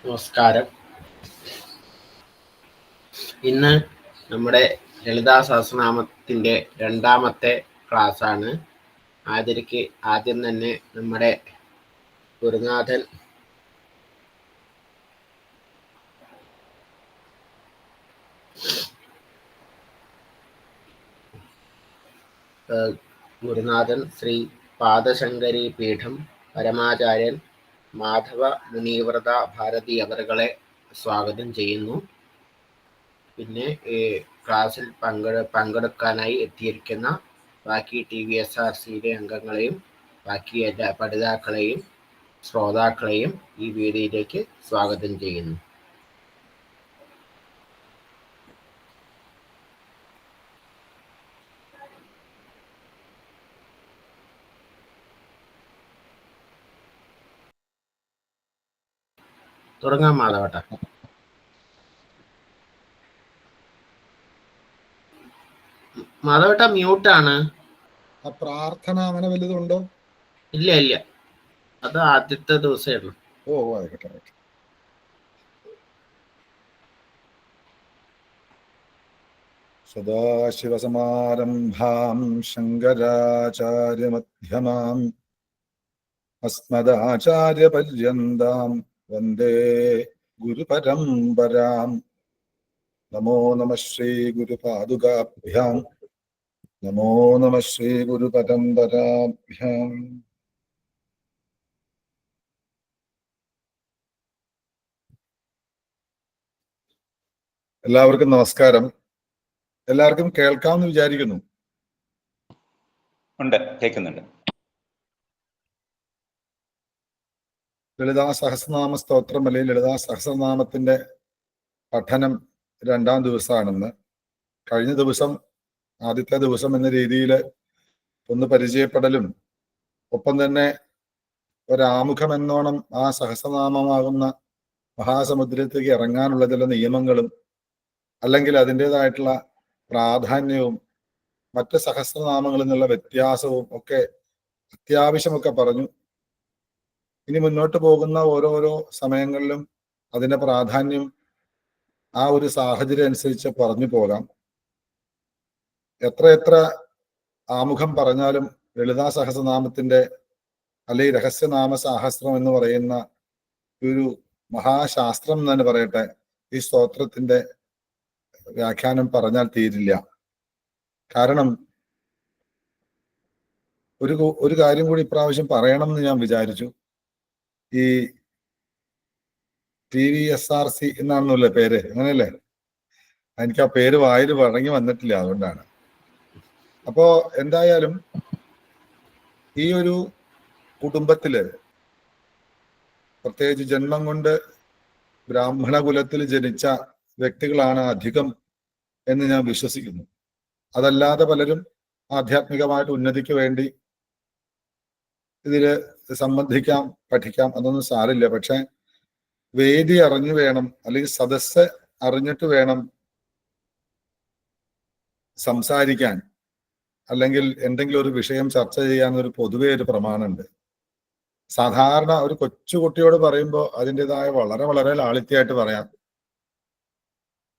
നമസ്കാരം. ഇന്ന് നമ്മുടെ ലളിതാ സഹസ്രനാമത്തിൻ്റെ രണ്ടാമത്തെ ക്ലാസ്സാണ്. ആദ്യം തന്നെ നമ്മുടെ ഗുരുനാഥൻ ശ്രീ പാദശങ്കരി പീഠം പരമാചാര്യൻ മാധവ മുനിവ്രത ഭാരതി അവരുകളെ സ്വാഗതം ചെയ്യുന്നു. പിന്നെ ക്ലാസ്സിൽ പങ്കെടുക്കാനായി എത്തിയിരിക്കുന്ന ബാക്കി TVSRCയിലെ അംഗങ്ങളെയും ബാക്കി എല്ലാ പഠിതാക്കളെയും ശ്രോതാക്കളെയും ഈ വേദിയിലേക്ക് സ്വാഗതം ചെയ്യുന്നു. തുടങ്ങാം മാധവട്ട. മാധവട്ട മ്യൂട്ടാണ്. പ്രാർത്ഥന അങ്ങനെ വലുതുണ്ടോ? ഇല്ല, അത് ആദ്യത്തെ ദിവസമേ ഉള്ളൂ. ആയിക്കോട്ടെ. സദാശിവസമാരംഭാം ശങ്കരാചാര്യമധ്യമാം അസ്മദാചാര്യപര്യന്താം വന്ദേ ഗുരുപരമ്പരാം. നമോ നമഃ ശ്രീ ഗുരുപാദുകാഭ്യാം. നമോ നമഃ ശ്രീ ഗുരുപരമ്പരാഭ്യാം. എല്ലാവർക്കും നമസ്കാരം. എല്ലാവർക്കും കേൾക്കാമെന്ന് വിചാരിക്കുന്നു. കേൾക്കുന്നുണ്ട്. ലളിതാ സഹസ്രനാമ സ്തോത്രം അല്ലെങ്കിൽ ലളിതാ സഹസ്രനാമത്തിന്റെ പഠനം രണ്ടാം ദിവസമാണെന്ന്. കഴിഞ്ഞ ദിവസം ആദ്യത്തെ ദിവസം എന്ന രീതിയിൽ ഒന്ന് പരിചയപ്പെടലും ഒപ്പം തന്നെ ഒരാമുഖം എന്നോണം ആ സഹസ്രനാമമാകുന്ന മഹാസമുദ്രത്തേക്ക് ഇറങ്ങാനുള്ള ചില നിയമങ്ങളും അല്ലെങ്കിൽ അതിൻ്റെതായിട്ടുള്ള പ്രാധാന്യവും മറ്റ് സഹസ്രനാമങ്ങളിൽ നിന്നുള്ള വ്യത്യാസവും ഒക്കെ അത്യാവശ്യമൊക്കെ പറഞ്ഞു. ഇനി മുന്നോട്ട് പോകുന്ന ഓരോരോ സമയങ്ങളിലും അതിൻ്റെ പ്രാധാന്യം ആ ഒരു സാഹചര്യം അനുസരിച്ച് പറഞ്ഞു പോകാം. എത്ര ആമുഖം പറഞ്ഞാലും ലളിതാ സഹസ്രനാമത്തിന്റെ അല്ലെങ്കിൽ രഹസ്യനാമ സാഹസ്രം എന്ന് പറയുന്ന ഒരു മഹാശാസ്ത്രം എന്ന് തന്നെ പറയട്ടെ, ഈ സ്തോത്രത്തിന്റെ വ്യാഖ്യാനം പറഞ്ഞാൽ തീരില്ല. കാരണം ഒരു കാര്യം കൂടി ഇപ്രാവശ്യം പറയണം എന്ന് ഞാൻ വിചാരിച്ചു. ഈ TVSRC എന്നാണെന്നല്ലേ പേര്, അങ്ങനെയല്ലേ? എനിക്ക് ആ പേര് വായിൽ വഴങ്ങി വന്നിട്ടില്ല, അതുകൊണ്ടാണ്. അപ്പോ എന്തായാലും ഈ ഒരു കുടുംബത്തില് പ്രത്യേകിച്ച് ജന്മം കൊണ്ട് ബ്രാഹ്മണ കുലത്തിൽ ജനിച്ച വ്യക്തികളാണ് അധികം എന്ന് ഞാൻ വിശ്വസിക്കുന്നു. അതല്ലാതെ പലരും ആധ്യാത്മികമായിട്ട് ഉന്നതിക്ക് വേണ്ടി ഇതില് സംബന്ധിക്കാം, പഠിക്കാം, അതൊന്നും സാരില്ല. പക്ഷെ വേദി അറിഞ്ഞു വേണം, അല്ലെങ്കിൽ സദസ്സ് അറിഞ്ഞിട്ട് വേണം സംസാരിക്കാൻ, അല്ലെങ്കിൽ എന്തെങ്കിലും ഒരു വിഷയം ചർച്ച ചെയ്യാൻ ഒരു പൊതുവേ ഒരു പ്രമാണമുണ്ട്. സാധാരണ ഒരു കൊച്ചുകുട്ടിയോട് പറയുമ്പോൾ അതിൻ്റെതായ വളരെ വളരെ ലാളിത്യമായിട്ട് പറയാം.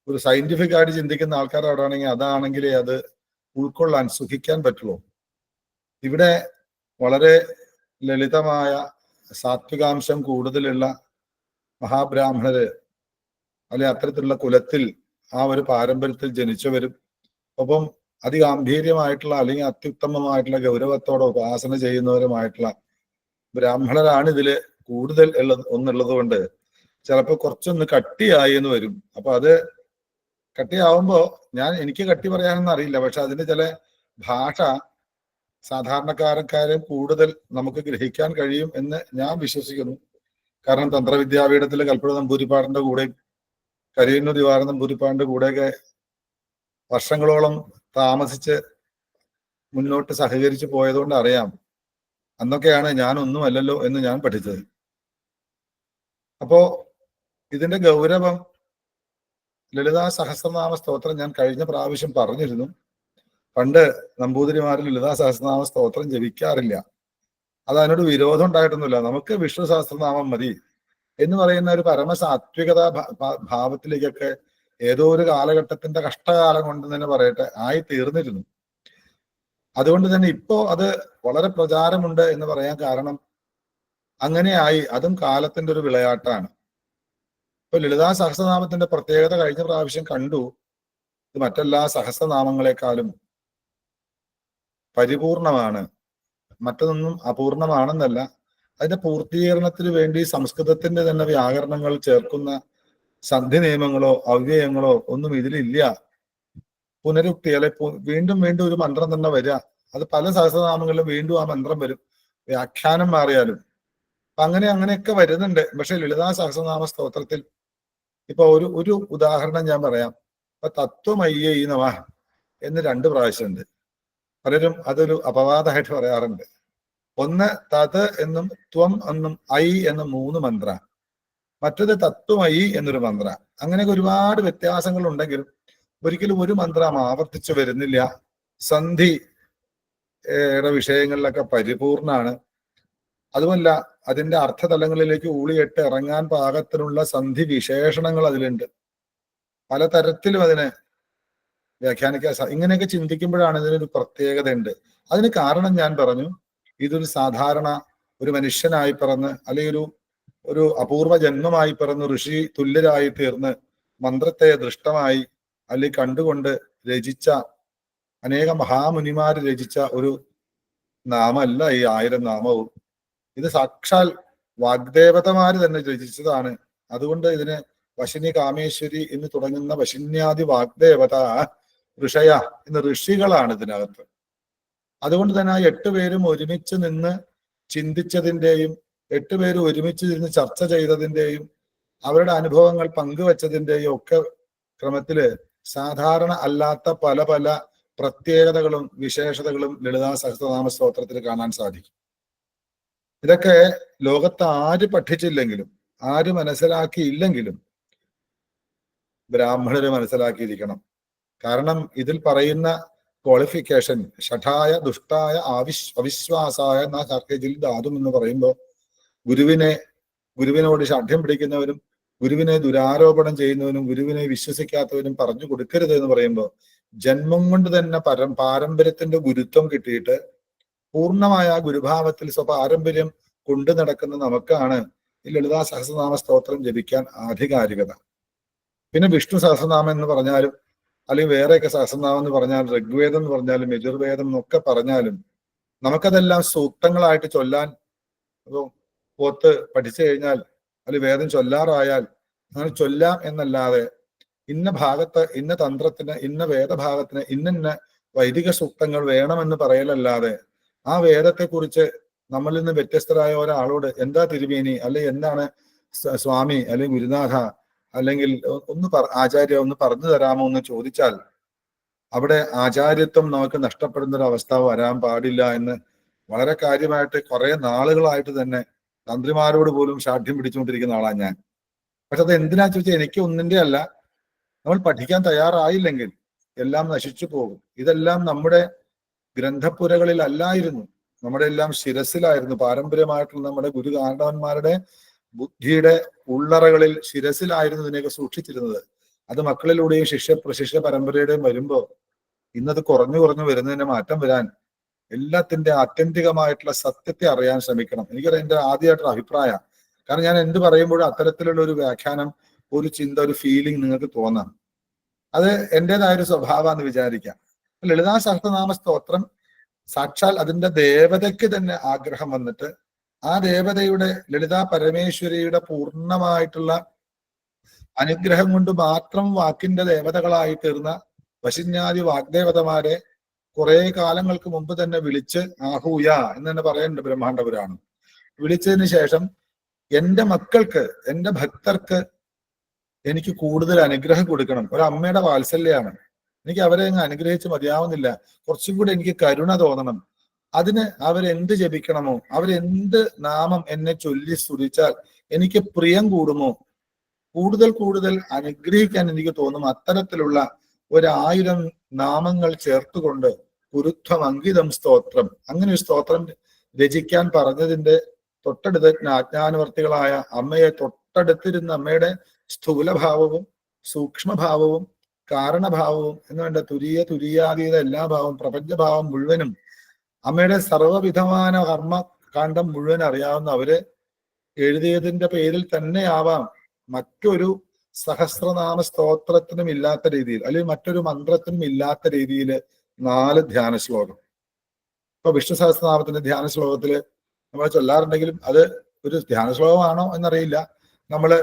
ഒരു സയന്റിഫിക് ആയിട്ട് ചിന്തിക്കുന്ന ആൾക്കാർ അവിടെ ആണെങ്കിൽ അതാണെങ്കിലേ അത് ഉൾക്കൊള്ളാൻ സുഖിക്കാൻ പറ്റുള്ളൂ. ഇവിടെ വളരെ ലളിതമായ സാത്വികാംശം കൂടുതലുള്ള മഹാബ്രാഹ്മണര് അല്ലെ അത്തരത്തിലുള്ള കുലത്തിൽ ആ ഒരു പാരമ്പര്യത്തിൽ ജനിച്ചവരും ഒപ്പം അതിഗാംഭീര്യമായിട്ടുള്ള അല്ലെങ്കിൽ അത്യുത്തമമായിട്ടുള്ള ഗൗരവത്തോടെ ഉപാസന ചെയ്യുന്നവരുമായിട്ടുള്ള ബ്രാഹ്മണരാണ് ഇതില് കൂടുതൽ ഒന്നുള്ളത് കൊണ്ട് ചിലപ്പോൾ കുറച്ചൊന്ന് കട്ടിയായി എന്ന് വരും. അപ്പൊ അത് കട്ടിയാവുമ്പോ എനിക്ക് കട്ടി പറയാനൊന്നും അറിയില്ല, പക്ഷെ അതിന്റെ ചില ഭാഷ സാധാരണക്കാരക്കാരും കൂടുതൽ നമുക്ക് ഗ്രഹിക്കാൻ കഴിയും എന്ന് ഞാൻ വിശ്വസിക്കുന്നു. കാരണം തന്ത്രവിദ്യാപീഠത്തിലെ കൽപ്പന നമ്പൂരിപ്പാടിന്റെ കൂടെ കരിയന്നൂർ ദിവാര നമ്പൂരിപ്പാടിന്റെ കൂടെയൊക്കെ വർഷങ്ങളോളം താമസിച്ച് മുന്നോട്ട് സഹകരിച്ച് പോയതുകൊണ്ട് അറിയാം. അന്നൊക്കെയാണ് ഞാനൊന്നും അല്ലല്ലോ എന്ന് ഞാൻ പഠിച്ചത്. അപ്പോ ഇതിന്റെ ഗൗരവം ലളിതാ സഹസ്രനാമ സ്തോത്രം ഞാൻ കഴിഞ്ഞ പ്രാവശ്യം പറഞ്ഞിരുന്നു. പണ്ട് നമ്പൂതിരിമാരിൽ ലളിതാ സഹസ്രനാമ സ്തോത്രം ജപിക്കാറില്ല. അത് അതിനോട് വിരോധം ഉണ്ടായിട്ടൊന്നുമില്ല. നമുക്ക് വിഷ്ണു സഹസ്രനാമം മതി എന്ന് പറയുന്ന ഒരു പരമസാത്വികത ഭാവത്തിലേക്കൊക്കെ ഏതോ ഒരു കാലഘട്ടത്തിന്റെ കഷ്ടകാലം കൊണ്ട് തന്നെ പറയട്ടെ ആയി തീർന്നിരുന്നു. അതുകൊണ്ട് തന്നെ ഇപ്പോ അത് വളരെ പ്രചാരമുണ്ട് എന്ന് പറയാൻ കാരണം അങ്ങനെയായി, അതും കാലത്തിന്റെ ഒരു വിളയാട്ടാണ്. ഇപ്പൊ ലളിതാ സഹസ്രനാമത്തിന്റെ പ്രത്യേകത കഴിഞ്ഞ പ്രാവശ്യം കണ്ടു. ഇത് മറ്റെല്ലാ സഹസ്രനാമങ്ങളെക്കാളും പരിപൂർണമാണ്, മറ്റതൊന്നും അപൂർണമാണെന്നല്ല. അതിന്റെ പൂർത്തീകരണത്തിന് വേണ്ടി സംസ്കൃതത്തിന്റെ തന്നെ വ്യാകരണങ്ങൾ ചേർക്കുന്ന സന്ധി നിയമങ്ങളോ അവ്യയങ്ങളോ ഒന്നും ഇതിലില്ല. പുനരുക്തി അല്ലെ വീണ്ടും വീണ്ടും ഒരു മന്ത്രം തന്നെ വരിക. അത് പല സഹസ്രനാമങ്ങളിലും വീണ്ടും ആ മന്ത്രം വരും, വ്യാഖ്യാനം മാറിയാലും. അപ്പൊ അങ്ങനെയൊക്കെ വരുന്നുണ്ട്. പക്ഷെ ലളിതാ സഹസ്രനാമ സ്തോത്രത്തിൽ ഇപ്പൊ ഒരു ഉദാഹരണം ഞാൻ പറയാം. ഇപ്പൊ തത്വമയ്യൈ നമഃ എന്ന് 2 പ്രാവശ്യമുണ്ട്. പലരും അതൊരു അപവാദമായിട്ട് പറയാറുണ്ട്. ഒന്ന് തത് എന്നും ത്വം എന്നും ഐ എന്നും 3 മന്ത്ര, മറ്റത് തത്വമയി എന്നൊരു മന്ത്ര. അങ്ങനെയൊക്കെ ഒരുപാട് വ്യത്യാസങ്ങൾ ഉണ്ടെങ്കിലും ഒരിക്കലും ഒരു മന്ത്രം ആവർത്തിച്ചു വരുന്നില്ല. സന്ധിയുടെ വിഷയങ്ങളിലൊക്കെ പരിപൂർണാണ്. അതുമല്ല, അതിന്റെ അർത്ഥതലങ്ങളിലേക്ക് ഊളിയിട്ട് ഇറങ്ങാൻ പാകത്തിനുള്ള സന്ധി വിശേഷണങ്ങൾ അതിലുണ്ട്. പലതരത്തിലും അതിനെ വ്യാഖ്യാനിക്കാൻ ഇങ്ങനെയൊക്കെ ചിന്തിക്കുമ്പോഴാണ് ഇതിനൊരു പ്രത്യേകത ഉണ്ട്. അതിന് കാരണം ഞാൻ പറഞ്ഞു, ഇതൊരു സാധാരണ ഒരു മനുഷ്യനായി പിറന്ന് അല്ലെങ്കിൽ ഒരു അപൂർവ ജന്മമായി പിറന്ന് ഋഷി തുല്യരായി തീർന്ന് മന്ത്രത്തെ ദൃഷ്ടമായി അല്ലെങ്കിൽ കണ്ടുകൊണ്ട് രചിച്ച അനേകം മഹാമുനിമാര് രചിച്ച ഒരു നാമല്ല ഈ 1000 നാമവും. ഇത് സാക്ഷാൽ വാഗ്ദേവതമാര് തന്നെ രചിച്ചതാണ്. അതുകൊണ്ട് ഇതിന് വശിനി കാമേശ്വരി എന്ന് തുടങ്ങുന്ന വശിന്യാദി വാഗ്ദേവത ഋഷയ എന്ന ഋഷികളാണ് ഇതിനകത്ത്. അതുകൊണ്ട് തന്നെ ആ 8 പേരും ഒരുമിച്ച് നിന്ന് ചിന്തിച്ചതിൻ്റെയും 8 പേരും ഒരുമിച്ച് നിന്ന് ചർച്ച ചെയ്തതിൻ്റെയും അവരുടെ അനുഭവങ്ങൾ പങ്കുവച്ചതിൻ്റെയും ഒക്കെ ക്രമത്തില് സാധാരണ അല്ലാത്ത പല പല പ്രത്യേകതകളും വിശേഷതകളും ലളിതാ സഹസ്രനാമ സ്തോത്രത്തിൽ കാണാൻ സാധിക്കും. ഇതൊക്കെ ലോകത്ത് ആര് പഠിച്ചില്ലെങ്കിലും ആര് മനസ്സിലാക്കിയില്ലെങ്കിലും ബ്രാഹ്മണര് മനസ്സിലാക്കിയിരിക്കണം. കാരണം ഇതിൽ പറയുന്ന ക്വാളിഫിക്കേഷൻ ഷഠായ ദുഷ്ടായ അവിശ്വാസായ എന്ന കാർക്കേജിൽ ധാതും എന്ന് പറയുമ്പോൾ ഗുരുവിനോട് ഷഠ്യം പിടിക്കുന്നവരും ഗുരുവിനെ ദുരാരോപണം ചെയ്യുന്നവനും ഗുരുവിനെ വിശ്വസിക്കാത്തവനും പറഞ്ഞു കൊടുക്കരുത് എന്ന് പറയുമ്പോൾ ജന്മം കൊണ്ട് തന്നെ പാരമ്പര്യത്തിന്റെ ഗുരുത്വം കിട്ടിയിട്ട് പൂർണ്ണമായ ഗുരുഭാവത്തിൽ സ്വപാരമ്പര്യം കൊണ്ടു നടക്കുന്ന നമുക്കാണ് ഈ ലളിതാ സഹസ്രനാമ സ്തോത്രം ജപിക്കാൻ ആധികാരികത. പിന്നെ വിഷ്ണു സഹസ്രനാമം എന്ന് പറഞ്ഞാലും അല്ലെങ്കിൽ വേറെയൊക്കെ സഹസ്രനാമം എന്ന് പറഞ്ഞാൽ ഋഗ്വേദം എന്ന് പറഞ്ഞാലും യജുർവേദം എന്നൊക്കെ പറഞ്ഞാലും നമുക്കതെല്ലാം സൂക്തങ്ങളായിട്ട് ചൊല്ലാൻ പോത്ത് പഠിച്ചു കഴിഞ്ഞാൽ അല്ലെങ്കിൽ വേദം ചൊല്ലാറായാൽ അങ്ങനെ ചൊല്ലാം എന്നല്ലാതെ ഇന്ന ഭാഗത്ത് ഇന്ന തന്ത്രത്തിന് ഇന്ന വേദഭാഗത്തിന് ഇന്ന വൈദിക സൂക്തങ്ങൾ വേണമെന്ന് പറയലല്ലാതെ ആ വേദത്തെക്കുറിച്ച് നമ്മളിൽ നിന്ന് വ്യത്യസ്തരായ ഒരാളോട് എന്താ തിരുമേനി അല്ലെങ്കിൽ എന്താണ് സ്വാമി അല്ലെങ്കിൽ ഗുരുനാഥ അല്ലെങ്കിൽ ആചാര്യ ഒന്ന് പറഞ്ഞു തരാമോ എന്ന് ചോദിച്ചാൽ അവിടെ ആചാര്യത്വം നമുക്ക് നഷ്ടപ്പെടുന്ന ഒരു അവസ്ഥ വരാൻ പാടില്ല എന്ന് വളരെ കാര്യമായിട്ട് കുറെ നാളുകളായിട്ട് തന്നെ തന്ത്രിമാരോട് പോലും ശാഠ്യം പിടിച്ചുകൊണ്ടിരിക്കുന്ന ആളാണ് ഞാൻ. പക്ഷെ അത് എന്തിനാ ചോദിച്ചാൽ എനിക്ക് ഒന്നിന്റെ അല്ല, നമ്മൾ പഠിക്കാൻ തയ്യാറായില്ലെങ്കിൽ എല്ലാം നശിച്ചു പോകും. ഇതെല്ലാം നമ്മുടെ ഗ്രന്ഥപ്പുരകളിൽ അല്ലായിരുന്നു, നമ്മുടെ എല്ലാം ശിരസിലായിരുന്നു. പാരമ്പര്യമായിട്ടുള്ള നമ്മുടെ ഗുരുകാരണവന്മാരുടെ ബുദ്ധിയുടെ ഉള്ളറകളിൽ ശിരസിലായിരുന്നു ഇതിനെയൊക്കെ സൂക്ഷിച്ചിരുന്നത്. അത് മക്കളിലൂടെയും ശിഷ്യ പരമ്പരയുടെയും വരുമ്പോൾ ഇന്നത് കുറഞ്ഞു വരുന്നതിന്റെ മാറ്റം വരാൻ എല്ലാത്തിന്റെ ആത്യന്തികമായിട്ടുള്ള സത്യത്തെ അറിയാൻ ശ്രമിക്കണം. എനിക്കറിയാം, എന്റെ ആദ്യമായിട്ടുള്ള അഭിപ്രായം. കാരണം ഞാൻ എന്ത് പറയുമ്പോഴും അത്തരത്തിലുള്ള ഒരു വ്യാഖ്യാനം, ഒരു ചിന്ത, ഒരു ഫീലിംഗ് നിങ്ങൾക്ക് തോന്നാം. അത് എന്റേതായൊരു സ്വഭാവമാണെന്ന് വിചാരിക്കാം. ലളിതാ സഹസ്രനാമ സ്തോത്രം സാക്ഷാൽ അതിന്റെ ദേവതയ്ക്ക് തന്നെ ആഗ്രഹം വന്നിട്ട് ആ ദേവതയുടെ ലളിതാ പരമേശ്വരിയുടെ പൂർണ്ണമായിട്ടുള്ള അനുഗ്രഹം കൊണ്ട് മാത്രം വാക്കിന്റെ ദേവതകളായി തീർന്ന വശിന്യാദി വാഗ്ദേവതമാരെ കുറെ കാലങ്ങൾക്ക് മുമ്പ് തന്നെ വിളിച്ച് ആഹൂയ എന്ന് തന്നെ പറയുന്നുണ്ട് ബ്രഹ്മാണ്ഡ പുരാണം. വിളിച്ചതിന് ശേഷം എന്റെ മക്കൾക്ക്, എന്റെ ഭക്തർക്ക് എനിക്ക് കൂടുതൽ അനുഗ്രഹം കൊടുക്കണം. ഒരമ്മയുടെ വാത്സല്യമാണ്. എനിക്ക് അവരെ അങ്ങ് അനുഗ്രഹിച്ച് മതിയാവുന്നില്ല, കുറച്ചും കൂടി എനിക്ക് കരുണ തോന്നണം. അതിന് അവരെന്ത് ജപിക്കണമോ, അവരെന്ത് നാമം എന്നെ ചൊല്ലി സ്തുതിച്ചാൽ എനിക്ക് പ്രിയം കൂടുമോ, കൂടുതൽ അനുഗ്രഹിക്കാൻ എനിക്ക് തോന്നും. അത്തരത്തിലുള്ള 1000 നാമങ്ങൾ ചേർത്തുകൊണ്ട് കുരുത്വം അങ്കിതം സ്തോത്രം, അങ്ങനെ ഒരു സ്തോത്രം രചിക്കാൻ പറഞ്ഞതിന്റെ തൊട്ടടുത്ത് ആജ്ഞാനുവർത്തികളായ അമ്മയെ തൊട്ടടുത്തിരുന്ന അമ്മയുടെ സ്ഥൂലഭാവവും സൂക്ഷ്മഭാവവും കാരണഭാവവും എന്ന് വേണ്ട തുരീയാതീത എല്ലാ ഭാവവും പ്രപഞ്ചഭാവം മുഴുവനും അമ്മയുടെ സർവ്വവിധமான കർമ്മകാന്ഡം മുഴുവൻ അറിയാവുന്ന അവര് എഴുതിയതിന്റെ പേരിൽ തന്നെ ആവാം മറ്റൊരു സഹസ്രനാമ സ്തോത്രത്തിനും ഇല്ലാത്ത രീതിയിൽ അല്ലെങ്കിൽ മറ്റൊരു മന്ത്രത്തിനും ഇല്ലാത്ത രീതിയിൽ 4 ധ്യാന ശ്ലോകം. ഇപ്പൊ വിഷ്ണു സഹസ്രനാമത്തിന്റെ ധ്യാന ശ്ലോകത്തില് നമ്മൾ ചൊല്ലാറുണ്ടെങ്കിലും അത് ഒരു ധ്യാന ശ്ലോകമാണോ എന്നറിയില്ല. നമ്മള്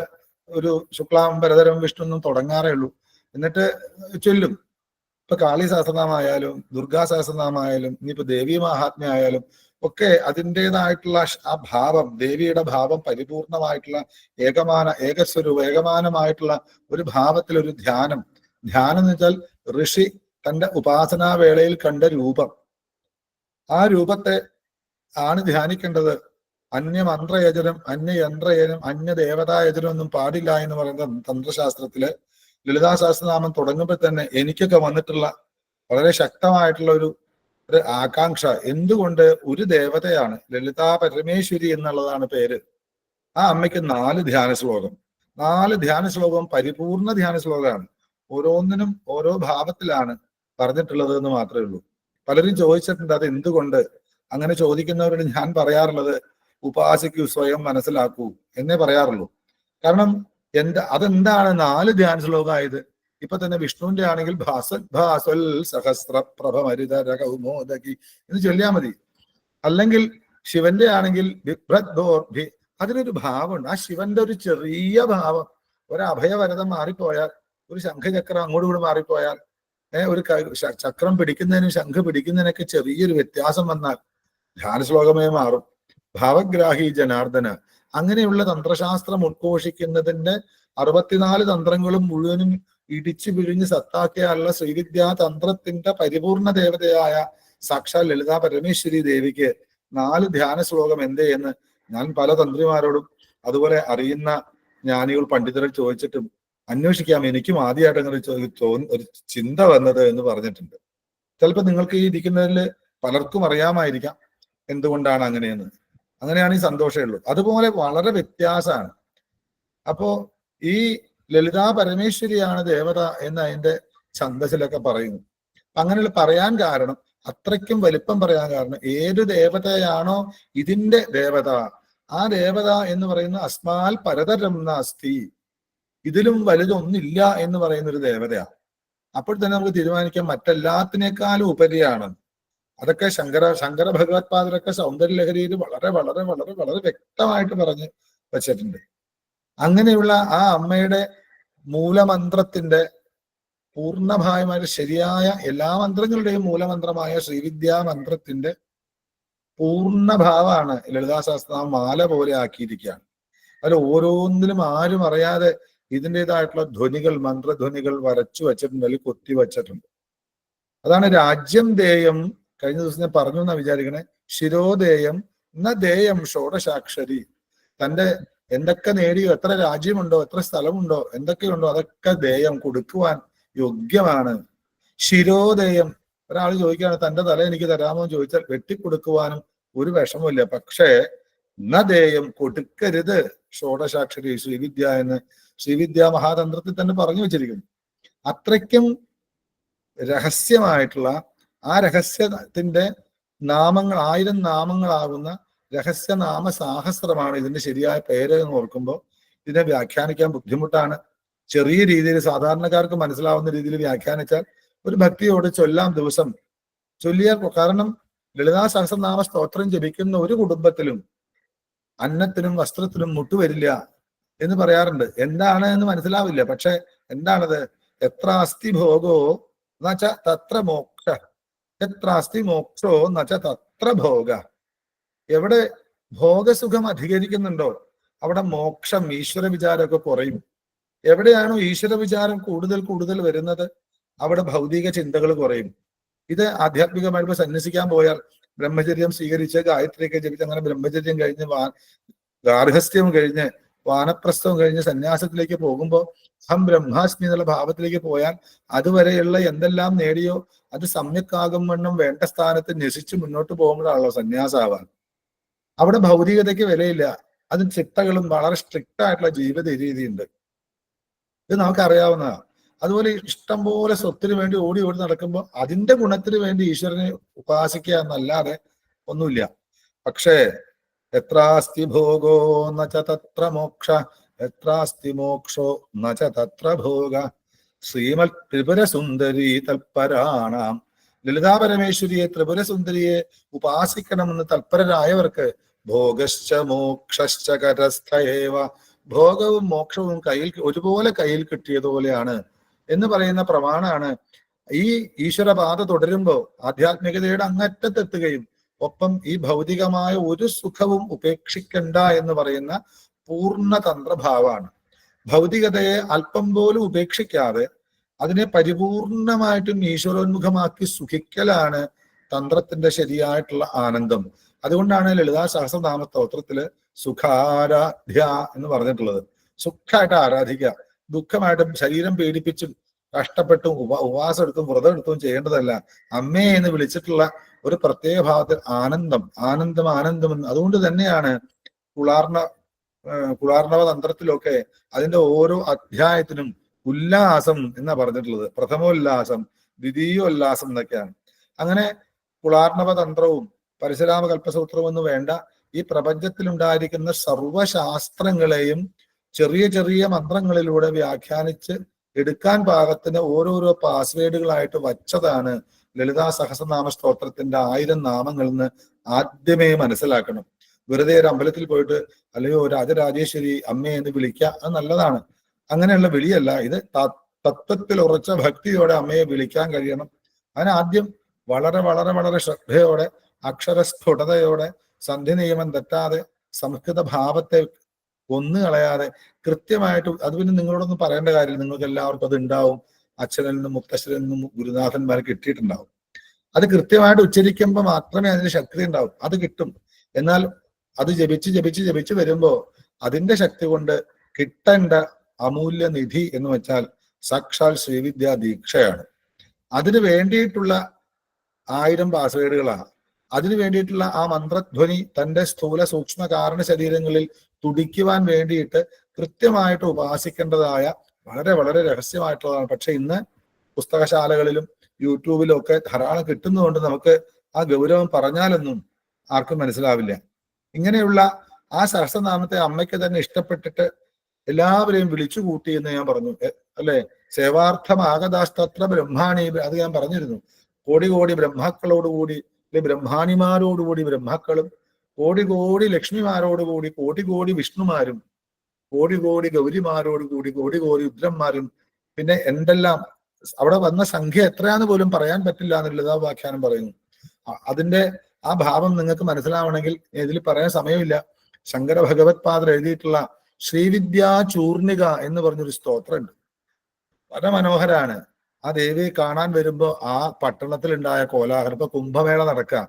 ഒരു ശുക്ലാം ഭരതരം വിഷ്ണു എന്നും തുടങ്ങാറേ ഉള്ളൂ, എന്നിട്ട് ചൊല്ലും. ഇപ്പൊ കാളി സഹസ്രനാമായാലും ദുർഗാ സഹസ്രനാമായാലും ഇനിയിപ്പോ ദേവി മഹാത്മ്യ ആയാലും ഒക്കെ അതിൻ്റെതായിട്ടുള്ള ആ ഭാവം, ദേവിയുടെ ഭാവം പരിപൂർണമായിട്ടുള്ള ഏകമാനമായിട്ടുള്ള ഒരു ഭാവത്തിൽ ഒരു ധ്യാനം. ധ്യാനം എന്ന് വെച്ചാൽ ഋഷി തന്റെ ഉപാസനാ വേളയിൽ കണ്ട രൂപം, ആ രൂപത്തെ ആണ് ധ്യാനിക്കേണ്ടത്. അന്യമന്ത്രയജനം അന്യയന്ത്രയജനം അന്യദേവതായജനം ഒന്നും പാടില്ല എന്ന് പറയുന്ന തന്ത്രശാസ്ത്രത്തില് ലളിതാ സഹസ്രനാമം തുടങ്ങുമ്പോൾ തന്നെ എനിക്കൊക്കെ വന്നിട്ടുള്ള വളരെ ശക്തമായിട്ടുള്ള ഒരു ആകാംക്ഷ. എന്തുകൊണ്ട് ഒരു ദേവതയാണ് ലളിതാ പരമേശ്വരി എന്നുള്ളതാണ് പേര്. ആ അമ്മയ്ക്ക് 4 ധ്യാന ശ്ലോകം, 4 ധ്യാന ശ്ലോകം പരിപൂർണ ധ്യാന ശ്ലോകമാണ്. ഓരോന്നിനും ഓരോ ഭാവത്തിലാണ് പറഞ്ഞിട്ടുള്ളത് എന്ന് മാത്രമേ ഉള്ളൂ. പലരും ചോദിച്ചിട്ടുണ്ട് അത് എന്തുകൊണ്ട്. അങ്ങനെ ചോദിക്കുന്നവരോട് ഞാൻ പറയാറുള്ളത് ഉപാസിക്കൂ, സ്വയം മനസ്സിലാക്കൂ എന്നേ പറയാറുള്ളൂ. കാരണം അതെന്താണ് 4 ധ്യാന ശ്ലോകമായത്? ഇപ്പൊ തന്നെ വിഷ്ണുവിന്റെ ആണെങ്കിൽ ഭാസ്വൽ സഹസ്ര പ്രഭമരിതര കൗമോദകി എന്ന് ചൊല്ലിയാൽ മതി. അല്ലെങ്കിൽ ശിവന്റെ ആണെങ്കിൽ ബിഭ്രദ്ഭോർഭി, അതിനൊരു ഭാവമുണ്ട്. ആ ശിവന്റെ ഒരു ചെറിയ ഭാവം, ഒരു അഭയവരതം മാറിപ്പോയാൽ, ഒരു ശംഖചക്രം അങ്ങോട്ടും കൂടി മാറിപ്പോയാൽ, ഒരു ചക്രം പിടിക്കുന്നതിനും ശംഖ് പിടിക്കുന്നതിനൊക്കെ ചെറിയൊരു വ്യത്യാസം വന്നാൽ ധ്യാന ശ്ലോകമേ മാറും. ഭാവഗ്രാഹി ജനാർദ്ദന, അങ്ങനെയുള്ള തന്ത്രശാസ്ത്രം ഉദ്ഘോഷിക്കുന്നതിന്റെ 64 തന്ത്രങ്ങളും മുഴുവനും ഇടിച്ചു പിഴിഞ്ഞ് സത്താക്കിയാലുള്ള ശ്രീവിദ്യാ തന്ത്രത്തിന്റെ പരിപൂർണ ദേവതയായ സാക്ഷാൽ ലളിതാ പരമേശ്വരി ദേവിക്ക് 4 ധ്യാന ശ്ലോകം എന്തേ എന്ന് ഞാൻ പല തന്ത്രിമാരോടും അതുപോലെ അറിയുന്ന ജ്ഞാനികൾ പണ്ഡിതരെ ചോദിച്ചിട്ടും അന്വേഷിക്കാം. എനിക്കും ആദ്യമായിട്ട് അങ്ങനെ ഒരു ചിന്ത വന്നത് എന്ന് പറഞ്ഞിട്ടുണ്ട്. ചിലപ്പോൾ നിങ്ങൾക്ക് ഈ ഇരിക്കുന്നതിൽ പലർക്കും അറിയാമായിരിക്കാം എന്തുകൊണ്ടാണ് അങ്ങനെയെന്ന്. അങ്ങനെയാണെങ്കിൽ സന്തോഷമേ ഉള്ളൂ. അതുപോലെ വളരെ വ്യത്യാസമാണ്. അപ്പോ ഈ ലളിതാ പരമേശ്വരിയാണ് ദേവത എന്ന് അതിന്റെ ഛന്ദസ്സിലൊക്കെ പറയുന്നു. അങ്ങനെയുള്ള പറയാൻ കാരണം, അത്രയ്ക്കും വലിപ്പം പറയാൻ കാരണം, ഏത് ദേവതയാണോ ഇതിന്റെ ദേവത, ആ ദേവത എന്ന് പറയുന്ന അസ്മാൽ പരതരം നാസ്തി, ഇതിലും വലുതൊന്നില്ല എന്ന് പറയുന്ന ഒരു ദേവതയാണ്. അപ്പോൾ തന്നെ നമുക്ക് തീരുമാനിക്കാം മറ്റെല്ലാത്തിനേക്കാളും ഉപരിയാണ്. അതൊക്കെ ശങ്കര ഭഗവത്പാദരൊക്കെ സൗന്ദര്യലഹരിയിൽ വളരെ വളരെ വളരെ വളരെ വ്യക്തമായിട്ട് പറഞ്ഞ് വച്ചിട്ടുണ്ട്. അങ്ങനെയുള്ള ആ അമ്മയുടെ മൂലമന്ത്രത്തിന്റെ പൂർണ്ണഭാഗമായിട്ട് ശരിയായ എല്ലാ മന്ത്രങ്ങളുടെയും മൂലമന്ത്രമായ ശ്രീവിദ്യാ മന്ത്രത്തിന്റെ പൂർണ്ണഭാവമാണ് ലളിതാ സഹസ്രനാമം മാല പോലെ ആക്കിയിരിക്കുകയാണ്. അതിൽ ഓരോന്നിലും ആരും അറിയാതെ ഇതിൻ്റെതായിട്ടുള്ള ധ്വനികൾ, മന്ത്രധ്വനികൾ വരച്ചു വച്ചിട്ടുണ്ട്, അല്ലെങ്കിൽ കൊത്തി വച്ചിട്ടുണ്ട്. അതാണ് രാജ്യം ദേയം. കഴിഞ്ഞ ദിവസം ഞാൻ പറഞ്ഞു എന്നാ വിചാരിക്കണേ. ശിരോദേയം ന ദേയം ഷോഡശാക്ഷരി. തന്റെ എന്തൊക്കെ നേടിയോ, എത്ര രാജ്യമുണ്ടോ, എത്ര സ്ഥലമുണ്ടോ, എന്തൊക്കെയുണ്ടോ അതൊക്കെ ദേയം കൊടുക്കുവാൻ യോഗ്യമാണ്. ശിരോദേയം. ഒരാൾ ചോദിക്കുകയാണ് തന്റെ തല എനിക്ക് തരാമോ എന്ന് ചോദിച്ചാൽ വെട്ടിക്കൊടുക്കുവാനും ഒരു വിഷമമില്ല. പക്ഷേ ദേയം കൊടുക്കരുത് ഷോഡശാക്ഷരി ശ്രീവിദ്യ എന്ന് ശ്രീവിദ്യാ മഹാതന്ത്രത്തിൽ തന്നെ പറഞ്ഞു വെച്ചിരിക്കുന്നു. അത്രയ്ക്കും രഹസ്യമായിട്ടുള്ള ആ രഹസ്യത്തിന്റെ നാമങ്ങൾ 1000 നാമങ്ങളാകുന്ന രഹസ്യനാമ സാഹസ്രമാണ് ഇതിന്റെ ശരിയായ പേര് എന്ന് ഓർക്കുമ്പോൾ ഇതിനെ വ്യാഖ്യാനിക്കാൻ ബുദ്ധിമുട്ടാണ്. ചെറിയ രീതിയിൽ സാധാരണക്കാർക്ക് മനസ്സിലാവുന്ന രീതിയിൽ വ്യാഖ്യാനിച്ചാൽ ഒരു ഭക്തിയോട് ചൊല്ലാം ദിവസം ചൊല്ലിയാൽ. കാരണം ലളിതാ സഹസ്രനാമ സ്തോത്രം ജപിക്കുന്ന ഒരു കുടുംബത്തിലും അന്നത്തിനും വസ്ത്രത്തിനും മുട്ടുവരില്ല എന്ന് പറയാറുണ്ട്. എന്താണ് എന്ന് മനസ്സിലാവില്ല. പക്ഷെ എന്താണത്? എത്ര അസ്ഥി ഭോഗോ നച്ച തത്ര മോക്ഷ, എത്ര അസ്ഥി മോക്ഷോ നച്ച തത്ര ഭോഗ. എവിടെ ഭോഗസുഖം അധികരിക്കുന്നുണ്ടോ അവിടെ മോക്ഷം, ഈശ്വര വിചാരമൊക്കെ കുറയും. എവിടെയാണോ ഈശ്വര വിചാരം കൂടുതൽ കൂടുതൽ വരുന്നത് അവിടെ ഭൗതിക ചിന്തകൾ കുറയും. ഇത് ആധ്യാത്മികമായിട്ട് സന്യസിക്കാൻ പോയാൽ ബ്രഹ്മചര്യം സ്വീകരിച്ച് ഗായത്രിയൊക്കെ ജപിച്ച് അങ്ങനെ ബ്രഹ്മചര്യം കഴിഞ്ഞ് ഗാർഹസ്ഥ്യം കഴിഞ്ഞ് വാനപ്രസ്ഥവും കഴിഞ്ഞ് സന്യാസത്തിലേക്ക് പോകുമ്പോൾ ഹം ബ്രഹ്മാസ്മി എന്നുള്ള ഭാവത്തിലേക്ക് പോയാൽ അതുവരെയുള്ള എന്തെല്ലാം നേടിയോ അത് സമ്യക്കാകും വണ്ണം വേണ്ട സ്ഥാനത്ത് ന്യസിച്ച് മുന്നോട്ട് പോകുമ്പോഴാണല്ലോ സന്യാസാവാൻ. അവിടെ ഭൗതികതയ്ക്ക് വിലയില്ല. അതിന് ചിട്ടകളും വളരെ സ്ട്രിക്റ്റ് ആയിട്ടുള്ള ജീവിത രീതിയുണ്ട്. ഇത് നമുക്കറിയാവുന്നതാണ്. അതുപോലെ ഇഷ്ടം പോലെ സ്വത്തിന് വേണ്ടി ഓടി ഓടി നടക്കുമ്പോൾ അതിന്റെ ഗുണത്തിന് വേണ്ടി ഈശ്വരനെ ഉപാസിക്കുക എന്നല്ലാതെ ഒന്നുമില്ല. പക്ഷേ എത്രാസ്തി ഭോഗോ നച തത്ര മോക്ഷ, എത്രാസ്തി മോക്ഷോ നച തത്ര ഭോഗ, ശ്രീമൽ ത്രിപുര സുന്ദരി തൽപരാണാം. ലളിതാ പരമേശ്വരിയെ ത്രിപുര സുന്ദരിയെ ഉപാസിക്കണമെന്ന് തൽപരരായവർക്ക് ഭോഗശ്ച മോക്ഷശ്ച കരസ്ഥയേവ, ഭോഗവും മോക്ഷവും ഒരുപോലെ കയ്യിൽ കിട്ടിയതുപോലെയാണ് എന്ന് പറയുന്ന പ്രമാണാണ്. ഈ ഈശ്വരപാത തുടരുമ്പോൾ ആധ്യാത്മികതയുടെ അങ്ങറ്റത്തെത്തുകയും ഒപ്പം ഈ ഭൗതികമായ ഒരു സുഖവും ഉപേക്ഷിക്കണ്ട എന്ന് പറയുന്ന പൂർണ്ണ തന്ത്രഭാവമാണ്. ഭൗതികതയെ അല്പം പോലും ഉപേക്ഷിക്കാതെ അതിനെ പരിപൂർണമായിട്ടും ഈശ്വരോന്മുഖമാക്കി സുഖിക്കലാണ് തന്ത്രത്തിന്റെ ശരിയായിട്ടുള്ള ആനന്ദം. അതുകൊണ്ടാണ് ലളിതാ സഹസ്രനാമ സ്തോത്രത്തില് സുഖാരാധ്യ എന്ന് പറഞ്ഞിട്ടുള്ളത്. സുഖമായിട്ട് ആരാധിക്കുക. ദുഃഖമായിട്ടും ശരീരം പീഡിപ്പിച്ചും കഷ്ടപ്പെട്ടും ഉപവാസം എടുത്തും വ്രതം എടുത്തും ചെയ്യേണ്ടതല്ല. അമ്മേ എന്ന് വിളിച്ചിട്ടുള്ള ഒരു പ്രത്യേക ഭാവത്തിൽ ആനന്ദം ആനന്ദം ആനന്ദം എന്ന്. അതുകൊണ്ട് തന്നെയാണ് കുളാർണവ തന്ത്രത്തിലൊക്കെ അതിന്റെ ഓരോ അധ്യായത്തിനും ഉല്ലാസം എന്നാ പറഞ്ഞിട്ടുള്ളത്. പ്രഥമോല്ലാസം, ദ്വിതീയോല്ലാസം എന്നൊക്കെയാണ്. അങ്ങനെ കുളാർണവ തന്ത്രവും പരശുരാമ കൽപ്പസൂത്രവും ഒന്നും വേണ്ട, ഈ പ്രപഞ്ചത്തിൽ ഉണ്ടായിരിക്കുന്ന സർവശാസ്ത്രങ്ങളെയും ചെറിയ ചെറിയ മന്ത്രങ്ങളിലൂടെ വ്യാഖ്യാനിച്ച് എടുക്കാൻ പാകത്തിന് ഓരോരോ പാസ്വേഡുകളായിട്ട് വച്ചതാണ് ലളിതാ സഹസ്രനാമ സ്തോത്രത്തിന്റെ 1000 നാമങ്ങൾ എന്ന് ആദ്യമേ മനസ്സിലാക്കണം. വെറുതെ ഒരു അമ്പലത്തിൽ പോയിട്ട് അല്ലയോ രാജരാജേശ്വരി അമ്മേ എന്ന് വിളിക്കുക, അത് നല്ലതാണ്. അങ്ങനെയുള്ള വിളിയല്ല ഇത്. തത്വത്തിൽ ഉറച്ച ഭക്തിയോടെ അമ്മയെ വിളിക്കാൻ കഴിയണം. അതിനാദ്യം വളരെ വളരെ വളരെ ശ്രദ്ധയോടെ അക്ഷരസ്ഫുടതയോടെ സന്ധി നിയമം തെറ്റാതെ സംസ്കൃത ഭാവത്തെ കൊന്നു കളയാതെ കൃത്യമായിട്ട്, അത് പിന്നെ നിങ്ങളോടൊന്നും പറയേണ്ട കാര്യമില്ല, നിങ്ങൾക്ക് എല്ലാവർക്കും അത് ഉണ്ടാവും. അച്ഛനിൽ നിന്നും മുത്തശ്ശനിൽ നിന്നും ഗുരുനാഥന്മാർ കിട്ടിയിട്ടുണ്ടാവും. അത് കൃത്യമായിട്ട് ഉച്ചരിക്കുമ്പോൾ മാത്രമേ അതിന് ശക്തി ഉണ്ടാവും. അത് കിട്ടും. എന്നാൽ അത് ജപിച്ച് ജപിച്ച് ജപിച്ച് വരുമ്പോ അതിന്റെ ശക്തി കൊണ്ട് കിട്ടേണ്ട അമൂല്യ നിധി എന്ന് വെച്ചാൽ സാക്ഷാൽ ശ്രീവിദ്യാ ദീക്ഷയാണ്. അതിന് വേണ്ടിയിട്ടുള്ള 1000 പാസ്വേഡുകളാണ്. അതിനു വേണ്ടിയിട്ടുള്ള ആ മന്ത്രധ്വനി തന്റെ സ്ഥൂല സൂക്ഷ്മ കാരണ ശരീരങ്ങളിൽ തുടിക്കുവാൻ വേണ്ടിയിട്ട് കൃത്യമായിട്ട് ഉപാസിക്കേണ്ടതായ വളരെ വളരെ രഹസ്യമായിട്ടുള്ളതാണ്. പക്ഷെ ഇന്ന് പുസ്തകശാലകളിലും യൂട്യൂബിലും ഒക്കെ ധാരാളം കിട്ടുന്നതുകൊണ്ട് നമുക്ക് ആ ഗൗരവം പറഞ്ഞാലൊന്നും ആർക്കും മനസ്സിലാവില്ല. ഇങ്ങനെയുള്ള ആ സഹസ്രനാമത്തെ അമ്മയ്ക്ക് തന്നെ ഇഷ്ടപ്പെട്ടിട്ട് എല്ലാവരെയും വിളിച്ചു കൂട്ടി എന്ന് ഞാൻ പറഞ്ഞു അല്ലെ. സേവാർത്ഥമാകദാസ്തത്ര ബ്രഹ്മാണി, അത് ഞാൻ പറഞ്ഞിരുന്നു. കോടി കോടി ബ്രഹ്മാക്കളോടുകൂടി, ബ്രഹ്മാണിമാരോടുകൂടി ബ്രഹ്മാക്കളും, കോടി കോടി ലക്ഷ്മിമാരോടുകൂടി കോടി കോടി വിഷ്ണുമാരും, കോടി കോടി ഗൗരിമാരോടുകൂടി കോടി കോടി രുദ്രന്മാരും, പിന്നെ എന്തെല്ലാം അവിടെ വന്ന സംഖ്യ എത്രയാന്ന് പോലും പറയാൻ പറ്റില്ല എന്നുള്ളത് ആ വ്യാഖ്യാനം പറയുന്നു. അതിന്റെ ആ ഭാവം നിങ്ങൾക്ക് മനസ്സിലാവണമെങ്കിൽ ഇതിൽ പറയാൻ സമയമില്ല. ശങ്കര ഭഗവത് പാദർ എഴുതിയിട്ടുള്ള ശ്രീവിദ്യാ ചൂർണിക എന്ന് പറഞ്ഞൊരു സ്തോത്രമുണ്ട്. വളരെ മനോഹരാണ്. ആ ദേവിയെ കാണാൻ വരുമ്പോ ആ പട്ടണത്തിലുണ്ടായ കോലാഹലം, ഇപ്പൊ കുംഭമേള നടക്കുക,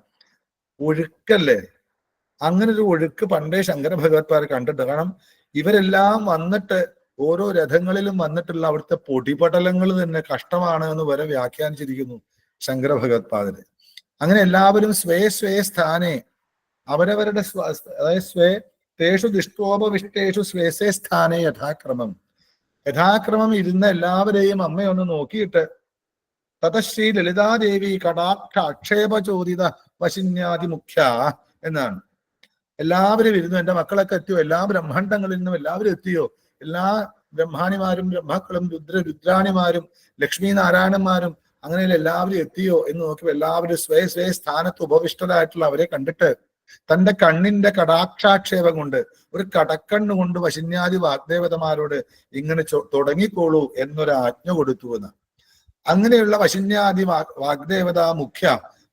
ഒഴുക്കല്ലേ, അങ്ങനെ ഒരു ഒഴുക്ക് പണ്ടേ ശങ്കര ഭഗവത്പാദർ കണ്ടിട്ട്. കാരണം ഇവരെല്ലാം വന്നിട്ട് ഓരോ രഥങ്ങളിലും വന്നിട്ടുള്ള അവിടുത്തെ പൊടിപടലങ്ങൾ തന്നെ കഷ്ടമാണ് എന്ന് വരെ വ്യാഖ്യാനിച്ചിരിക്കുന്നു ശങ്കര ഭഗവത്പാദര്. അങ്ങനെ എല്ലാവരും സ്വേ സ്വേ സ്ഥാനെ, അവരവരുടെ അതായത് സ്വേ തേഷു ദിഷ്ടോപവിഷ്ടേഷു സ്വേസേ സ്ഥാനെ യഥാക്രമം, യഥാക്രമം ഇരുന്ന എല്ലാവരെയും അമ്മയൊന്ന് നോക്കിയിട്ട് തതശ്രീ ലളിതാദേവി കടാക്ഷ അക്ഷേപ ചോദിത വശിന്യാദി മുഖ്യ എന്നാണ്. എല്ലാവരും ഇരുന്നു. എന്റെ മക്കളൊക്കെ എത്തിയോ? എല്ലാ ബ്രഹ്മാണ്ടങ്ങളിൽ നിന്നും എല്ലാവരും എത്തിയോ? എല്ലാ ബ്രഹ്മാണിമാരും ബ്രഹ്മാക്കളും രുദ്രാണിമാരും ലക്ഷ്മി നാരായണന്മാരും അങ്ങനെയുള്ള എല്ലാവരും എത്തിയോ എന്ന് നോക്കിയപ്പോൾ എല്ലാവരും സ്വേ സ്വേ സ്ഥാനത്ത് ഉപവിഷ്ടരായിട്ടുള്ള അവരെ കണ്ടിട്ട് തന്റെ കണ്ണിന്റെ കടാക്ഷാക്ഷേപം കൊണ്ട്, ഒരു കടക്കണ്ണുകൊണ്ട് വശിന്യാദി വാഗ്ദേവതമാരോട് ഇങ്ങനെ തുടങ്ങിക്കോളൂ എന്നൊരു ആജ്ഞ കൊടുത്തു എന്ന്. അങ്ങനെയുള്ള വശിന്യാദി വാഗ്ദേവത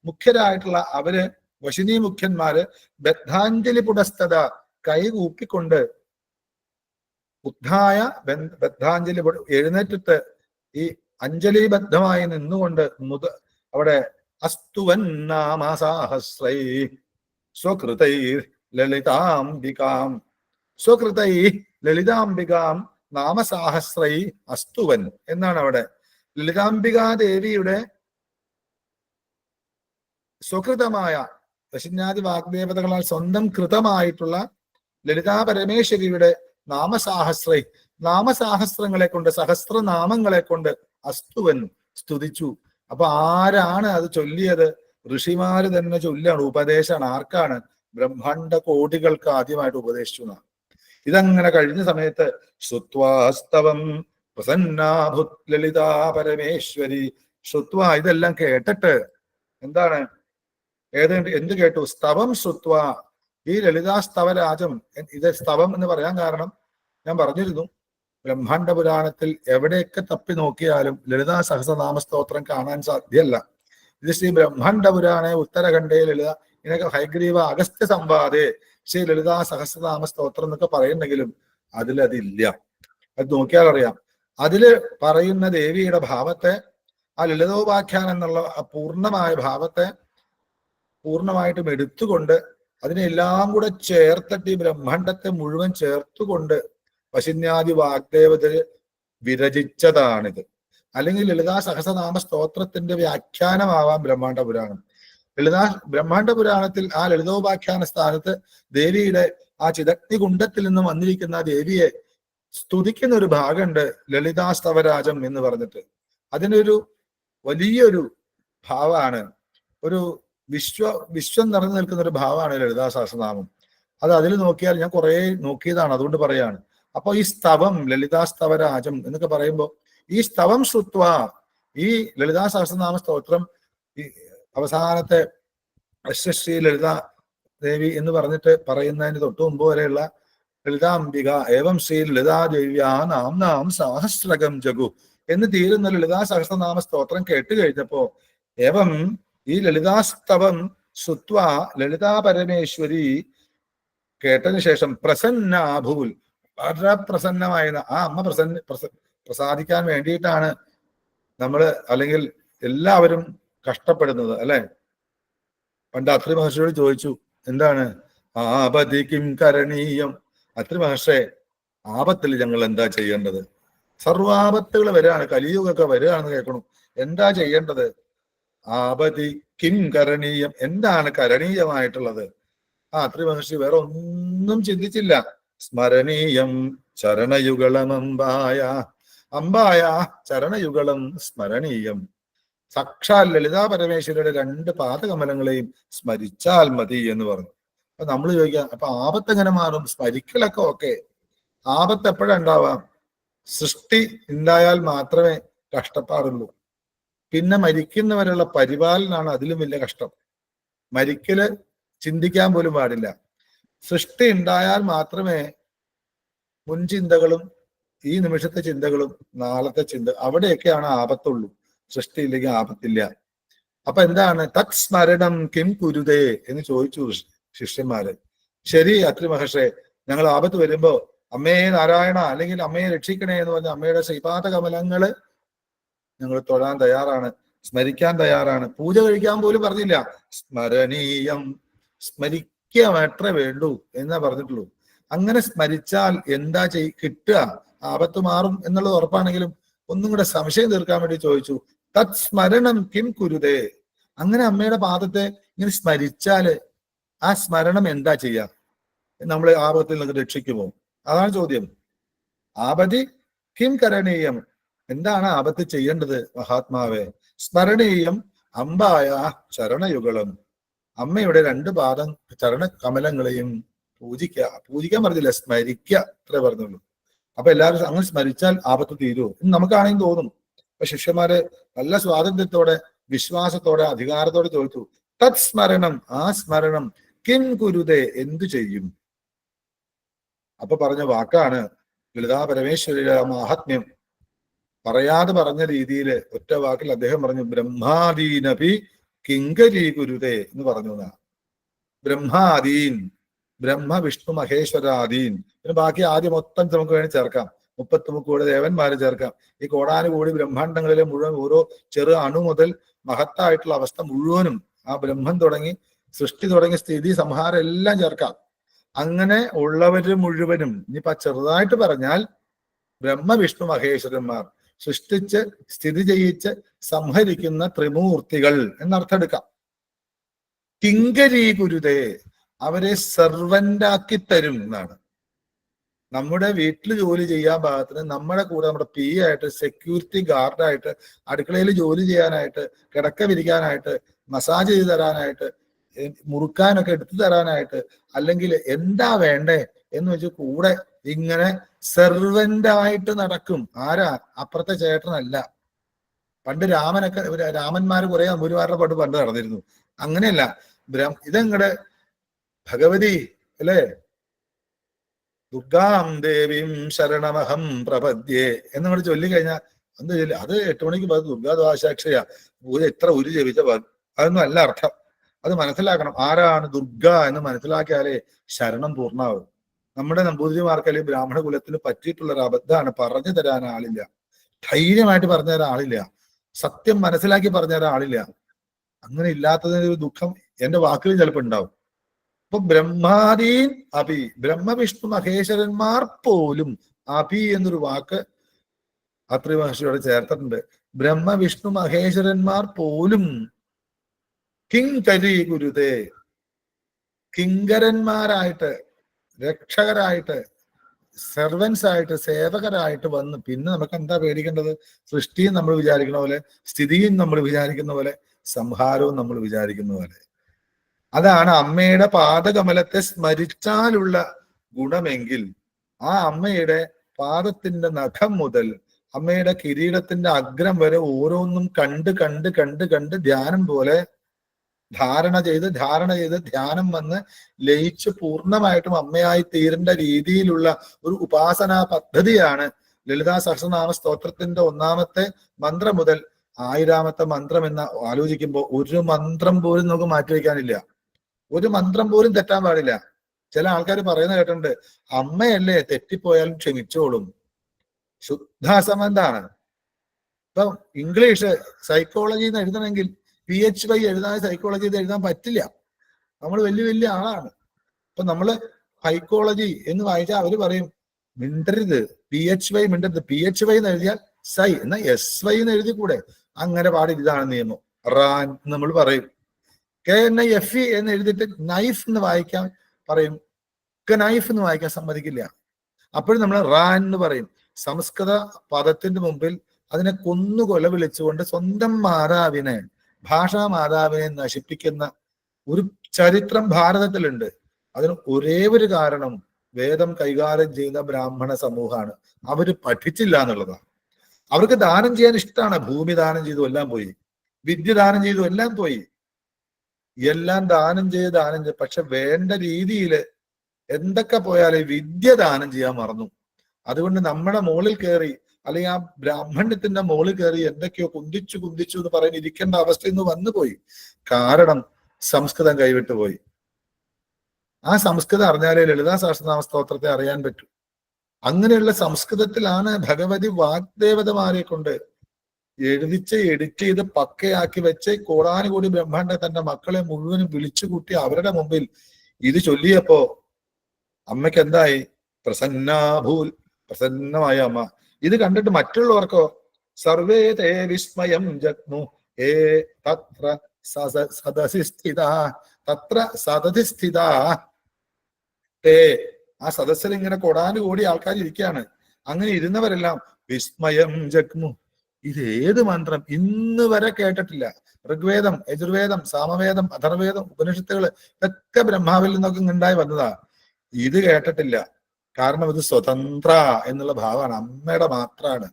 മുഖ്യരായിട്ടുള്ള അവര് വശിനി മുഖ്യന്മാര് ബദ്ധാഞ്ജലി പുടസ്തത കൈകൂപ്പിക്കൊണ്ട് ഉദ്ധായ ബദ്ധാഞ്ജലി എഴുന്നേറ്റിട്ട് ഈ അഞ്ജലിബദ്ധമായി നിന്നുകൊണ്ട് അവിടെ അസ്തുവൻ നാമസാഹസ്രൈ സ്വകൃതൈ ലളിതാംബികാം, സ്വകൃതൈ ലളിതാംബികാം നാമസാഹസ്രൈ അസ്തുവൻ എന്നാണ് അവിടെ. ലളിതാംബികാദേവിയുടെ സ്വകൃതമായ വശിന്യാദി വാഗ്ദേവതകളാൽ സ്വന്തം കൃതമായിട്ടുള്ള ലളിതാ പരമേശ്വരിയുടെ നാമസാഹസ്രങ്ങളെ കൊണ്ട്, സഹസ്രനാമങ്ങളെ കൊണ്ട് അസ്തുവൻ സ്തുതിച്ചു. അപ്പൊ ആരാണ് അത് ചൊല്ലിയത്? ഋഷിമാര് തന്നെ ചൊല്ലാണ്, ഉപദേശമാണ്. ആർക്കാണ്? ബ്രഹ്മാണ്ഡ കോടികൾക്ക് ആദ്യമായിട്ട് ഉപദേശിച്ചു എന്നാണ്. ഇതങ്ങനെ കഴിഞ്ഞ സമയത്ത് ശ്രുത്വാസ്തവം പ്രസന്നാഭുത് ലളിതാ പരമേശ്വരി. ശ്രുത്വ, ഇതെല്ലാം കേട്ടിട്ട് എന്താണ്, എന്ത് കേട്ടു? സ്തവം ശ്രുത്വ, ഈ ലളിതാ സ്തവരാജം. ഇത് സ്തവം എന്ന് പറയാൻ കാരണം ഞാൻ പറഞ്ഞിരുന്നു, ബ്രഹ്മാണ്ഡ പുരാണത്തിൽ എവിടെയൊക്കെ തപ്പി നോക്കിയാലും ലളിതാ സഹസ്രനാമ സ്തോത്രം കാണാൻ സാധ്യമല്ല. ഇത് ശ്രീ ബ്രഹ്മാണ്ഡ പുരാണേ ഉത്തരഖണ്ഡേ ലളിത, ഇതിനൊക്കെ ഹൈഗ്രീവ അഗസ്ത്യ സംവാദേ ശ്രീ ലളിതാ സഹസ്രനാമ സ്തോത്രം എന്നൊക്കെ പറയുന്നെങ്കിലും അതിലതില്ല. അത് നോക്കിയാൽ അറിയാം. അതില് പറയുന്ന ദേവിയുടെ ഭാവത്തെ, ആ ലളിതോപാഖ്യാനം എന്നുള്ള ആ പൂർണ്ണമായ ഭാവത്തെ പൂർണ്ണമായിട്ടും എടുത്തുകൊണ്ട് അതിനെല്ലാം കൂടെ ചേർത്തിട്ട് ഈ ബ്രഹ്മാണ്ഡത്തെ മുഴുവൻ ചേർത്തുകൊണ്ട് വശിന്യാദി വാഗ്ദേവതര് വിരചിച്ചതാണിത്. അല്ലെങ്കിൽ ലളിതാ സഹസ്രനാമ സ്തോത്രത്തിന്റെ വ്യാഖ്യാനമാവാം ബ്രഹ്മാണ്ഡ പുരാണം. ബ്രഹ്മാണ്ഡ പുരാണത്തിൽ ആ ലളിതോപാഖ്യാന സ്ഥാനത്ത് ദേവിയുടെ ആ ചിദഗ്നികുണ്ഡത്തിൽ നിന്ന് വന്നിരിക്കുന്ന ദേവിയെ സ്തുതിക്കുന്ന ഒരു ഭാഗമുണ്ട്, ലളിതാസ്തവരാജം എന്ന് പറഞ്ഞിട്ട്. അതിനൊരു വലിയൊരു ഭാവമാണ്, ഒരു വിശ്വം നിറഞ്ഞു നിൽക്കുന്ന ഒരു ഭാവമാണ് ലളിതാ സഹസ്രനാമം. അത് അതിൽ നോക്കിയാൽ, ഞാൻ കുറെ നോക്കിയതാണ്, അതുകൊണ്ട് പറയാണ്. അപ്പൊ ഈ സ്തവം, ലളിതാസ്തവരാജം എന്നൊക്കെ പറയുമ്പോൾ ഈ സ്തവം ശ്രുത്വ, ഈ ലളിതാ സഹസ്രനാമ സ്തോത്രം ഈ അവസാനത്തെ അശ്വശ്രീ ലളിത ദേവി എന്ന് പറഞ്ഞിട്ട് പറയുന്നതിന് തൊട്ടു മുമ്പ് വരെയുള്ള ലളിതാംബിക ഏവം ശ്രീ ലളിതാ ദേവ്യാ നാം സഹസ്രകം ജഗു എന്ന് തീരുന്ന ലളിതാ സഹസ്രനാമ സ്തോത്രം കേട്ട് കഴിഞ്ഞപ്പോ ഏവം ഈ ലളിതാസ്തവം ശ്രുത്വ ലളിതാ പരമേശ്വരി കേട്ടതിന് ശേഷം പ്രസന്നാഭൂൽ, വളരെ പ്രസന്നമായ, ആ അമ്മ പ്രസാദിക്കാൻ വേണ്ടിയിട്ടാണ് നമ്മള്, അല്ലെങ്കിൽ എല്ലാവരും കഷ്ടപ്പെടുന്നത് അല്ലെ. പണ്ട് അത്രി മഹർഷിയോട് ചോദിച്ചു, എന്താണ് ആപതിക്കും കരണീയം, അത്രി മഹർഷേ ആപത്തിൽ ഞങ്ങൾ എന്താ ചെയ്യേണ്ടത്? സർവാപത്തുകൾ വരികയാണ്, കലിയുഗമൊക്കെ വരികയാണെന്ന് കേൾക്കണം, എന്താ ചെയ്യേണ്ടത്? ആപതി കിം കരണീയം, എന്താണ് കരണീയമായിട്ടുള്ളത്? ആ അത്രി മഹർഷി വേറെ ഒന്നും ചിന്തിച്ചില്ല. സ്മരണീയം ചരണയുഗളം അമ്പായ ചരണയുഗളം സ്മരണീയം. സാക്ഷാൽ ലളിതാ പരമേശ്വരിയുടെ 2 പാദകമലങ്ങളെയും സ്മരിച്ചാൽ മതി എന്ന് പറഞ്ഞു. അപ്പൊ നമ്മൾ ചോദിക്കാം, അപ്പൊ ആപത്ത് എങ്ങനെ മാറും? സ്മരിക്കലൊക്കെ ഓക്കെ, ആപത്ത് എപ്പോഴാ ഉണ്ടാവാം? സൃഷ്ടി ഉണ്ടായാൽ മാത്രമേ കഷ്ടപ്പാടുള്ളൂ. പിന്നെ മരിക്കുന്നവരുള്ള പരിപാലനാണ് അതിലും വലിയ കഷ്ടം. മരിക്കല് ചിന്തിക്കാൻ പോലും പാടില്ല. സൃഷ്ടി ഉണ്ടായാൽ മാത്രമേ മുൻചിന്തകളും ഈ നിമിഷത്തെ ചിന്തകളും നാളത്തെ ചിന്ത, അവിടെയൊക്കെയാണ് ആപത്തുള്ളൂ. സൃഷ്ടിയില്ലെങ്കിൽ ആപത്തില്ല. അപ്പൊ എന്താണ് തത് സ്മരണം കിം കുരുതേ എന്ന് ചോദിച്ചു ശിഷ്യന്മാര്. ശരി അത്രി മഹർഷേ, ഞങ്ങൾ ആപത്ത് വരുമ്പോ അമ്മേ നാരായണ അല്ലെങ്കിൽ അമ്മയെ രക്ഷിക്കണേ എന്ന് പറഞ്ഞ അമ്മയുടെ ശ്രീപാദ കമലങ്ങള് ഞങ്ങൾ തൊഴാൻ തയ്യാറാണ്, സ്മരിക്കാൻ തയ്യാറാണ്. പൂജ കഴിക്കാൻ പോലും പറഞ്ഞില്ല, സ്മരണീയം, സ്മരിക്കുക മാത്രമേ വേണ്ടൂ എന്നാ പറഞ്ഞിട്ടുള്ളൂ. അങ്ങനെ സ്മരിച്ചാൽ എന്താ കിട്ടുക? ആപത്ത് മാറും എന്നുള്ളത് ഉറപ്പാണെങ്കിലും ഒന്നും കൂടെ സംശയം തീർക്കാൻ വേണ്ടി ചോദിച്ചു, തത് സ്മരണം കിം കുരുതേ. അങ്ങനെ അമ്മയുടെ പാദത്തെ ഇങ്ങനെ സ്മരിച്ചാല് ആ സ്മരണം എന്താ ചെയ്യാ? നമ്മളെ ആപത്തിൽ നിന്ന് രക്ഷിക്കുമോ? അതാണ് ചോദ്യം. ആപതി കിം കരണീയം, എന്താണ് ആപത്ത് ചെയ്യേണ്ടത് മഹാത്മാവേ? സ്മരണീയം അമ്പായ ചരണയുഗളം, അമ്മയുടെ 2 പാദം ചരണ കമലങ്ങളെയും പൂജിക്കാൻ പറഞ്ഞില്ല, സ്മരിക്കുക അത്രേ പറഞ്ഞുള്ളൂ. അപ്പൊ എല്ലാവരും അങ്ങനെ സ്മരിച്ചാൽ ആപത്ത് തീരുമോ എന്ന് നമുക്കാണെങ്കിൽ തോന്നും. അപ്പൊ ശിഷ്യന്മാര് നല്ല സ്വാതന്ത്ര്യത്തോടെ, വിശ്വാസത്തോടെ, അധികാരത്തോടെ ചോദിച്ചു, തത് സ്മരണം, ആ സ്മരണം കിം കുരുതേ, എന്തു ചെയ്യും? അപ്പൊ പറഞ്ഞ വാക്കാണ് ലളിതാ പരമേശ്വരിയുടെ മഹാത്മ്യം. പറയാതെ പറഞ്ഞ രീതിയിൽ ഒറ്റ വാക്കിൽ അദ്ദേഹം പറഞ്ഞു, ബ്രഹ്മാദീനപി കിങ്കരീ കുരുതേ എന്ന് പറഞ്ഞു. ബ്രഹ്മാദീൻ, ബ്രഹ്മ വിഷ്ണു മഹേശ്വരാദീൻ, പിന്നെ ബാക്കി ആദ്യം മൊത്തം നമുക്ക് വേണ്ടി ചേർക്കാം. 33 കോടി ദേവന്മാരെ ചേർക്കാം. ഈ കോടാനുകൂടി ബ്രഹ്മാണ്ടങ്ങളിലെ മുഴുവൻ ഓരോ ചെറു അണു മുതൽ മഹത്തായിട്ടുള്ള അവസ്ഥ മുഴുവനും, ആ ബ്രഹ്മം തുടങ്ങി സൃഷ്ടി തുടങ്ങി സ്ഥിതി സംഹാരം എല്ലാം ചേർക്കാം. അങ്ങനെ ഉള്ളവര് മുഴുവനും, ഇനിയിപ്പോ ചെറുതായിട്ട് പറഞ്ഞാൽ ബ്രഹ്മ വിഷ്ണു മഹേശ്വരന്മാർ, സൃഷ്ടിച്ച് സ്ഥിതി ചെയ്യിച്ച് സംഹരിക്കുന്ന ത്രിമൂർത്തികൾ എന്നർത്ഥം എടുക്കാം. കിങ്കരീ കുരുതേ, അവരെ സെർവൻ്റാക്കി തരും എന്നാണ്. നമ്മുടെ വീട്ടിൽ ജോലി ചെയ്യാൻ പാകത്തിന് നമ്മുടെ കൂടെ നമ്മുടെ പി ആയിട്ട്, സെക്യൂരിറ്റി ഗാർഡായിട്ട്, അടുക്കളയിൽ ജോലി ചെയ്യാനായിട്ട്, കിടക്ക വിരിക്കാനായിട്ട്, മസാജ് ചെയ്ത് തരാനായിട്ട്, മുറുക്കാനൊക്കെ എടുത്തു തരാനായിട്ട്, അല്ലെങ്കിൽ എന്താ വേണ്ടേ എന്ന് വെച്ച് കൂടെ ഇങ്ങനെ സെർവൻ്റായിട്ട് നടക്കും. ആരാ? അപ്പുറത്തെ ചേട്ടനല്ല. പണ്ട് രാമന്മാര് കുറെ അമ്പൂരിമാരുടെ പാട്ട് പണ്ട് നടന്നിരുന്നു. അങ്ങനെയല്ല. ഇതെങ്ങടെ ഭഗവതി അല്ലേ, ദുർഗാം ദേവീം ശരണമഹം പ്രപദ്യേ എന്നങ്ങോട്ട് ചൊല്ലിക്കഴിഞ്ഞാൽ എന്ത് ചൊല്ലി? അത് 8 മണിക്ക് പത് ദുർഗാ ദ്വാദശാക്ഷരിയാ. എത്ര ഉരു ജപിച്ച അതൊന്നും അല്ല അർത്ഥം. അത് മനസ്സിലാക്കണം. ആരാണ് ദുർഗ എന്ന് മനസ്സിലാക്കിയാലേ ശരണം പൂർണ്ണമാവും. നമ്മുടെ നമ്പൂതിരിമാർക്ക് അല്ലെങ്കിൽ ബ്രാഹ്മണ കുലത്തിന് പറ്റിയിട്ടുള്ള ഒരു അബദ്ധമാണ്. പറഞ്ഞു തരാൻ ആളില്ല, ധൈര്യമായിട്ട് പറഞ്ഞു തരാൻ ആളില്ല, സത്യം മനസ്സിലാക്കി പറഞ്ഞു തരാൻ ആളില്ല. അങ്ങനെ ഇല്ലാത്തതിന് ഒരു ദുഃഖം എന്റെ വാക്കുകൾ ചിലപ്പോൾ ഉണ്ടാവും. അപ്പൊ ബ്രഹ്മാദീൻ അഭി, ബ്രഹ്മവിഷ്ണു മഹേശ്വരന്മാർ പോലും, അഭി എന്നൊരു വാക്ക് അത്രി മഹർഷിയോട് ചേർത്തിട്ടുണ്ട്. ബ്രഹ്മവിഷ്ണു മഹേശ്വരന്മാർ പോലും കിങ്കരി ഗുരുതേ, കിങ്കരന്മാരായിട്ട്, രക്ഷകരായിട്ട്, സെർവൻസ് ആയിട്ട്, സേവകരായിട്ട് വന്ന് പിന്നെ നമുക്ക് എന്താ പേടിക്കേണ്ടത്? സൃഷ്ടിയും നമ്മൾ വിചാരിക്കുന്ന പോലെ, സ്ഥിതിയും നമ്മൾ വിചാരിക്കുന്ന പോലെ, സംഹാരവും നമ്മൾ വിചാരിക്കുന്ന പോലെ. അതാണ് അമ്മയുടെ പാദകമലത്തെ സ്മരിച്ചാലുള്ള ഗുണമെങ്കിൽ ആ അമ്മയുടെ പാദത്തിന്റെ നഖം മുതൽ അമ്മയുടെ കിരീടത്തിന്റെ അഗ്രം വരെ ഓരോന്നും കണ്ട് കണ്ട് കണ്ട് കണ്ട് ധ്യാനം പോലെ ധാരണ ചെയ്ത് ധ്യാനം വന്ന് ലയിച്ച് പൂർണ്ണമായിട്ടും അമ്മയായി തീരേണ്ട രീതിയിലുള്ള ഒരു ഉപാസനാ പദ്ധതിയാണ് ലളിതാ സഹസ്രനാമ സ്തോത്രത്തിന്റെ 1-ാമത്തെ മന്ത്രം മുതൽ 1000-ാമത്തെ മന്ത്രം എന്ന് ആലോചിക്കുമ്പോൾ ഒരു മന്ത്രം പോലും നമുക്ക് മാറ്റിവെക്കാനില്ല. ഒരു മന്ത്രം പോലും തെറ്റാൻ പാടില്ല. ചില ആൾക്കാർ പറയുന്ന കേട്ടിട്ടുണ്ട്, അമ്മയല്ലേ തെറ്റിപ്പോയാലും ക്ഷമിച്ചോളും. ശുദ്ധാസംബന്ധാണ്. ഇപ്പൊ ഇംഗ്ലീഷ് സൈക്കോളജി എന്ന് എഴുതണമെങ്കിൽ PhD എഴുതാൻ സൈക്കോളജി എഴുതാൻ പറ്റില്ല. നമ്മൾ വലിയ വലിയ ആളാണ്. ഇപ്പൊ നമ്മള് സൈക്കോളജി എന്ന് വായിച്ചാൽ അവര് പറയും മിണ്ടരുത്, PhD മിണ്ടരുത്. PhD എന്ന് എഴുതിയാൽ സൈ എന്നാ SY എന്ന് എഴുതി കൂടെ? അങ്ങനെ പാടില്ല, ഇതാണ് നിയമം. റാൻ നമ്മൾ പറയും. KNIFE എന്ന് എഴുതിയിട്ട് നൈഫ് എന്ന് വായിക്കാൻ പറയും, നൈഫ് എന്ന് വായിക്കാൻ സമ്മതിക്കില്ല. അപ്പോഴും നമ്മൾ റാൻ എന്ന് പറയും. സംസ്കൃത പദത്തിന്റെ മുമ്പിൽ അതിനെ കൊന്നുകൊല വിളിച്ചുകൊണ്ട് സ്വന്തം മാതാവിനെ, ഭാഷാ മാതാവിനെ നശിപ്പിക്കുന്ന ഒരു ചരിത്രം ഭാരതത്തിലുണ്ട്. അതിന് ഒരേ ഒരു കാരണം, വേദം കൈകാര്യം ചെയ്യുന്ന ബ്രാഹ്മണ സമൂഹമാണ്. അവര് പഠിച്ചില്ല എന്നുള്ളതാണ്. അവർക്ക് ദാനം ചെയ്യാൻ ഇഷ്ടമാണ്. ഭൂമി ദാനം ചെയ്തു എല്ലാം പോയി, വിദ്യ ദാനം ചെയ്തു എല്ലാം പോയി, എല്ലാം ദാനം ചെയ്ത് പക്ഷെ വേണ്ട രീതിയിൽ എന്തൊക്കെ പോയാലും വിദ്യ ദാനം ചെയ്യാൻ മറന്നു. അതുകൊണ്ട് നമ്മുടെ മുകളിൽ കയറി, അല്ലെങ്കിൽ ആ ബ്രാഹ്മണ്യത്തിന്റെ മുകളിൽ കയറി എന്തൊക്കെയോ കുന്തിച്ചു എന്ന് പറയുന്ന ഇരിക്കേണ്ട അവസ്ഥ ഇന്ന് വന്നുപോയി. കാരണം സംസ്കൃതം കൈവിട്ടുപോയി. ആ സംസ്കൃതം അറിഞ്ഞാലേ ലളിതാ സഹസ്രനാമ സ്തോത്രത്തെ അറിയാൻ പറ്റൂ. അങ്ങനെയുള്ള സംസ്കൃതത്തിലാണ് ഭഗവതി വാഗ്ദേവതമാരെ കൊണ്ട് എഴുതിച്ച് എഡിറ്റ് ചെയ്ത് പക്കയാക്കി വെച്ച് കോടാനുകൂടി ബ്രഹ്മാണ്ട തന്റെ മക്കളെ മുഴുവനും വിളിച്ചുകൂട്ടി അവരുടെ മുമ്പിൽ ഇത് ചൊല്ലിയപ്പോ അമ്മയ്ക്ക് എന്തായി? പ്രസന്നമായ അമ്മ. ഇത് കണ്ടിട്ട് മറ്റുള്ളവർക്കോ സർവേ തേ വിസ്മയം ജഗ്മു ഏ തത്ര സദസി സ്ഥിത തേ. ആ സദസ്സിൽ ഇങ്ങനെ കോടാനുകൂടി ആൾക്കാർ ഇരിക്കുകയാണ്. അങ്ങനെ ഇരുന്നവരെല്ലാം വിസ്മയം ജഗ്മു, ഇത് ഏത് മന്ത്രം? ഇന്ന് വരെ കേട്ടിട്ടില്ല. ഋഗ്വേദം, യജുർവേദം, സാമവേദം, അഥർവേദം, ഉപനിഷത്തുകൾ ഇതൊക്കെ ബ്രഹ്മാവിൽ നിന്നൊക്കെ ഉണ്ടായി വന്നതാ. ഇത് കേട്ടിട്ടില്ല. കാരണം ഇത് സ്വതന്ത്ര എന്നുള്ള ഭാവമാണ്, അമ്മയുടെ മാത്രാണ്.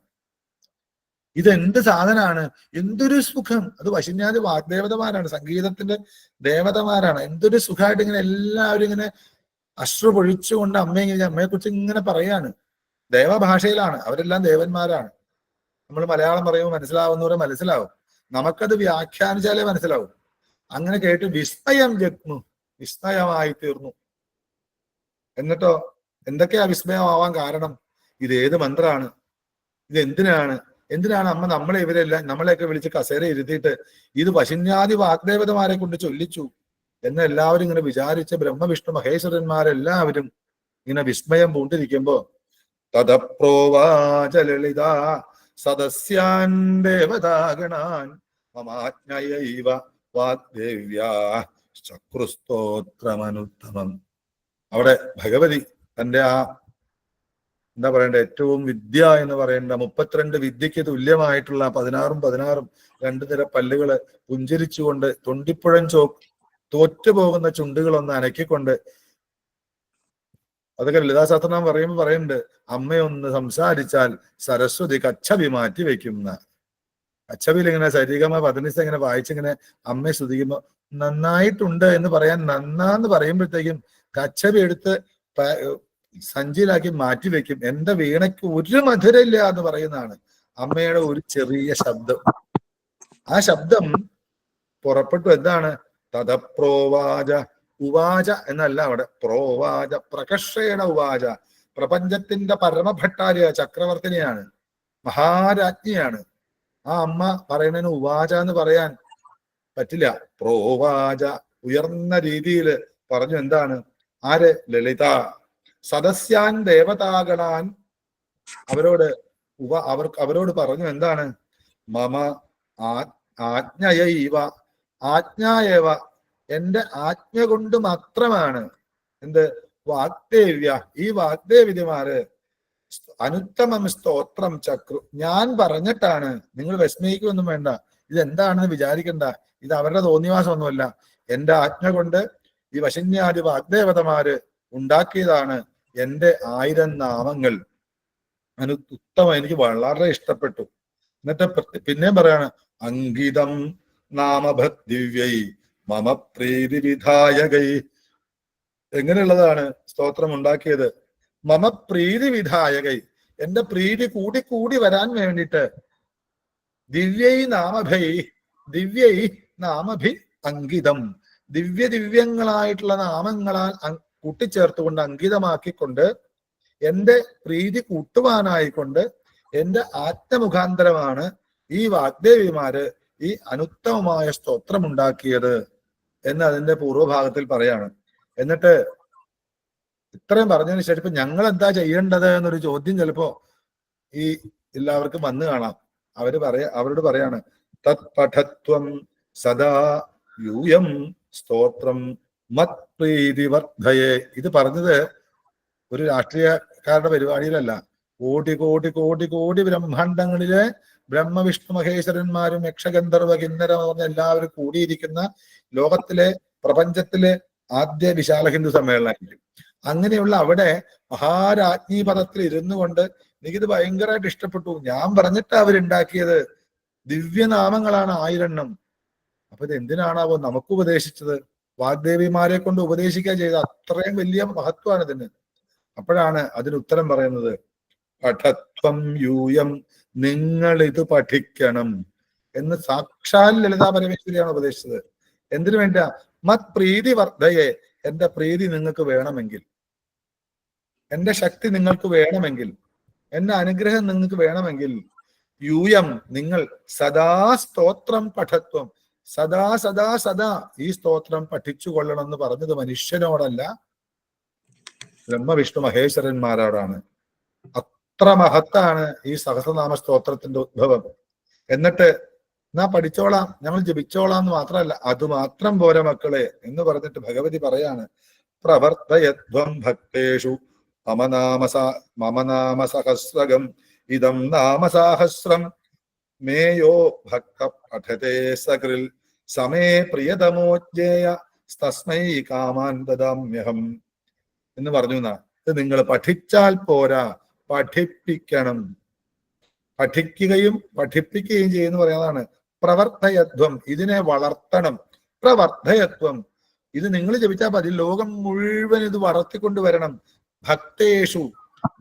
ഇതെന്ത് സാധനമാണ്? എന്തൊരു സുഖം! അത് വശിന്യാദി വാഗ്ദേവതമാരാണ്, സംഗീതത്തിന്റെ ദേവതമാരാണ്. എന്തൊരു സുഖമായിട്ട് ഇങ്ങനെ എല്ലാവരും ഇങ്ങനെ അശ്രു പൊഴിച്ചുകൊണ്ട് അമ്മയെ കുറിച്ച് ഇങ്ങനെ പറയാണ്. ദേവഭാഷയിലാണ്, അവരെല്ലാം ദേവന്മാരാണ്. നമ്മൾ മലയാളം പറയുമ്പോൾ മനസ്സിലാവുന്നവരെ മനസ്സിലാവും, നമുക്കത് വ്യാഖ്യാനിച്ചാലേ മനസ്സിലാവും. അങ്ങനെ കേട്ട് വിസ്മയം ജഗ്മു, വിസ്മയമായി തീർന്നു. എന്നിട്ടോ എന്തൊക്കെയാ വിസ്മയമാവാൻ കാരണം? ഇത് ഏത് മന്ത്രമാണ്? ഇത് എന്തിനാണ് അമ്മ നമ്മളെയൊക്കെ വിളിച്ച് കസേര ഇരുത്തിയിട്ട് ഇത് വശിന്യാദി വാഗ്ദേവതമാരെ കൊണ്ട് ചൊല്ലിച്ചു എന്ന് എല്ലാവരും ഇങ്ങനെ വിചാരിച്ച് ബ്രഹ്മവിഷ്ണു മഹേശ്വരന്മാരെല്ലാവരും ഇങ്ങനെ വിസ്മയം പൂണ്ടിരിക്കുമ്പോ തദപ്രോവാച ലളിത സദസ്യാൻ ദേവതാഗണാൻ മമാജ്ഞയൈവ വാഗ്ദേവ്യാ ചക്രുസ്തോത്രമനുത്തമം. അവിടെ ഭഗവതി തന്റെ ആ എന്താ പറയണ്ട ഏറ്റവും വിദ്യ എന്ന് പറയേണ്ട 32 വിദ്യക്ക് തുല്യമായിട്ടുള്ള 16 രണ്ടു നിര പല്ലുകള് പുഞ്ചിരിച്ചുകൊണ്ട് തൊണ്ടിപ്പുഴൻ തോറ്റുപോകുന്ന ചുണ്ടുകളൊന്ന് അനക്കിക്കൊണ്ട്, അതൊക്കെ ലളിതാ സഹസ്രനാമം പറയുമ്പോൾ പറയുന്നുണ്ട്, അമ്മയൊന്ന് സംസാരിച്ചാൽ സരസ്വതി കച്ചവി മാറ്റി വെക്കുന്ന. കച്ചവിയിൽ ഇങ്ങനെ സരിഗമ പദനിസ ഇങ്ങനെ വായിച്ചിങ്ങനെ അമ്മയെ സ്തുതിക്കുമ്പോ നന്നായിട്ടുണ്ട് എന്ന് പറയാൻ നന്നാന്ന് പറയുമ്പോഴത്തേക്കും കച്ചവി എടുത്ത് സഞ്ചിയിലാക്കി മാറ്റി വെക്കും. എന്റെ വീണയ്ക്ക് ഒരു മധുരമില്ല എന്ന് പറയുന്നതാണ് അമ്മയുടെ ഒരു ചെറിയ ശബ്ദം. ആ ശബ്ദം പുറപ്പെട്ടു. എന്താണ്? തഥപ്രോവാച. ഉവാച എന്നല്ല അവിടെ, പ്രോവാച പ്രകർഷേണ ഉവാച. പ്രപഞ്ചത്തിന്റെ പരമഭട്ടാര്യ ചക്രവർത്തിനിയാണ്, മഹാരാജ്ഞിയാണ്. ആ അമ്മ പറയുന്നതിന് ഉവാച എന്ന് പറയാൻ പറ്റില്ല. പ്രോവാച ഉയർന്ന രീതിയിൽ പറഞ്ഞു. എന്താണ്? ആര്? ലളിത. സദസ്യാൻ ദേവതാഗണാൻ അവരോട് പറഞ്ഞു. എന്താണ്? മമ ആജ്ഞയൈവ ആജ്ഞായവ, എന്റെ ആജ്ഞ കൊണ്ട് മാത്രമാണ്. എന്ത്? വാഗ്ദേവ്യ, ഈ വാഗ്ദേവിമാര് അനുത്തമം സ്തോത്രം ചക്രു, ഞാൻ പറഞ്ഞിട്ടാണ്. നിങ്ങൾ വിസ്മയിക്കൊന്നും വേണ്ട, ഇതെന്താണെന്ന് വിചാരിക്കണ്ട, ഇത് അവരുടെ തോന്നിവാസമൊന്നുമല്ല. എന്റെ ആജ്ഞ കൊണ്ട് ഈ വശന്യാദി വാഗ്ദേവതമാര് ഉണ്ടാക്കിയതാണ് എന്റെ 1000 നാമങ്ങൾ. ഉത്തമം, എനിക്ക് വളരെ ഇഷ്ടപ്പെട്ടു. എന്നിട്ട് പിന്നെയും പറയാണ്, അങ്കിതം നാമഭദ്ദിവ്യൈ മമ പ്രീതി വിധായകൈ. എങ്ങനെയുള്ളതാണ് സ്തോത്രം ഉണ്ടാക്കിയത്? മമ പ്രീതി വിധായകൈ, എന്റെ പ്രീതി കൂടി കൂടി വരാൻ വേണ്ടിയിട്ട് ദിവ്യൈ നാമഭി അങ്കിതം, ദിവ്യങ്ങളായിട്ടുള്ള നാമങ്ങളാൽ കൂട്ടിച്ചേർത്തുകൊണ്ട് അങ്കിതമാക്കിക്കൊണ്ട് എന്റെ പ്രീതി കൂട്ടുവാനായിക്കൊണ്ട് എന്റെ ആത്മമുഖാന്തരമാണ് ഈ വാഗ്ദേവിമാര് ഈ അനുത്തമമായ സ്തോത്രം ഉണ്ടാക്കിയത് എന്ന് അതിന്റെ പൂർവ്വഭാഗത്തിൽ പറയാണ്. എന്നിട്ട് ഇത്രയും പറഞ്ഞതിന് ശേഷം ഇപ്പൊ ഞങ്ങൾ എന്താ ചെയ്യേണ്ടത് എന്നൊരു ചോദ്യം ചിലപ്പോ ഈ എല്ലാവർക്കും വന്നു കാണാം. അവരോട് പറയാണ്, തത് പഠത്വം സദാ യൂയം സ്തോത്രം മത് പ്രീതി വർദ്ധയെ. ഇത് പറഞ്ഞത് ഒരു രാഷ്ട്രീയക്കാരുടെ പരിപാടിയിലല്ല. കോടി കോടി കോടി കോടി ബ്രഹ്മാണ്ടങ്ങളിലെ ബ്രഹ്മവിഷ്ണു മഹേശ്വരന്മാരും യക്ഷഗന്ധർവ കിന്നര പറഞ്ഞ എല്ലാവരും കൂടിയിരിക്കുന്ന ലോകത്തിലെ പ്രപഞ്ചത്തിലെ ആദ്യ വിശാല ഹിന്ദു സമ്മേളനമായിരിക്കും. അങ്ങനെയുള്ള അവിടെ മഹാരാജ്ഞി പദത്തിൽ ഇരുന്നു കൊണ്ട് എനിക്കിത് ഭയങ്കരമായിട്ട് ഇഷ്ടപ്പെട്ടു. ഞാൻ പറഞ്ഞിട്ട് അവരുണ്ടാക്കിയത് ദിവ്യനാമങ്ങളാണ് 1000. അപ്പൊ ഇത് എന്തിനാണാവോ നമുക്ക് ഉപദേശിച്ചത്? വാഗ്ദേവിമാരെ കൊണ്ട് ഉപദേശിക്കുക ചെയ്ത അത്രയും വലിയ മഹത്വമാണ് ഇതിന്. അപ്പോഴാണ് അതിന് ഉത്തരം പറയുന്നത്, പഠത്വം യൂയം, നിങ്ങൾ ഇത് പഠിക്കണം എന്ന് സാക്ഷാൽ ലളിതാ പരമേശ്വരിയാണ് ഉപദേശിച്ചത്. എന്തിനു വേണ്ടിയാ? മത് പ്രീതി വർദ്ധയെ, എന്റെ പ്രീതി നിങ്ങൾക്ക് വേണമെങ്കിൽ, എന്റെ ശക്തി നിങ്ങൾക്ക് വേണമെങ്കിൽ, എന്റെ അനുഗ്രഹം നിങ്ങൾക്ക് വേണമെങ്കിൽ, യൂയം നിങ്ങൾ സദാ സ്തോത്രം പഠത്വം, സദാ സദാ സദാ ഈ സ്തോത്രം പഠിച്ചു കൊള്ളണം എന്ന് പറഞ്ഞത് മനുഷ്യനോടല്ല, ബ്രഹ്മവിഷ്ണു മഹേശ്വരന്മാരോടാണ്. അത്ര മഹത്താണ് ഈ സഹസ്രനാമ സ്തോത്രത്തിന്റെ ഉദ്ഭവം. എന്നിട്ട് എന്നാ പഠിച്ചോളാം, ഞങ്ങൾ ജപിച്ചോളാം എന്ന് മാത്രമല്ല, അത് മാത്രം പോരെ മക്കളെ എന്ന് പറഞ്ഞിട്ട് ഭഗവതി പറയാണ്, പ്രവർത്തയധ്വം ഭക്തേഷു മമ നാമ സഹസ്രകം ഇതം നാമസാഹസ്രം മേയോ ഭക്ത പഠതേ സകൃൽ സമേ പ്രിയതമോജ്ഞേയ തസ്മൈ കാമാൻ ദദാമ്യഹം എന്ന് പറഞ്ഞു. ഇത് നിങ്ങൾ പഠിച്ചാൽ പോരാ, പഠിപ്പിക്കണം. പഠിക്കുകയും പഠിപ്പിക്കുകയും ചെയ്യുന്ന പറയുന്നതാണ് പ്രവർത്തയത്വം. ഇതിനെ വളർത്തണം. പ്രവർത്തയത്വം, ഇത് നിങ്ങൾ ജപിച്ചാൽ മതി, ലോകം മുഴുവൻ ഇത് വളർത്തിക്കൊണ്ടുവരണം. ഭക്തേഷു,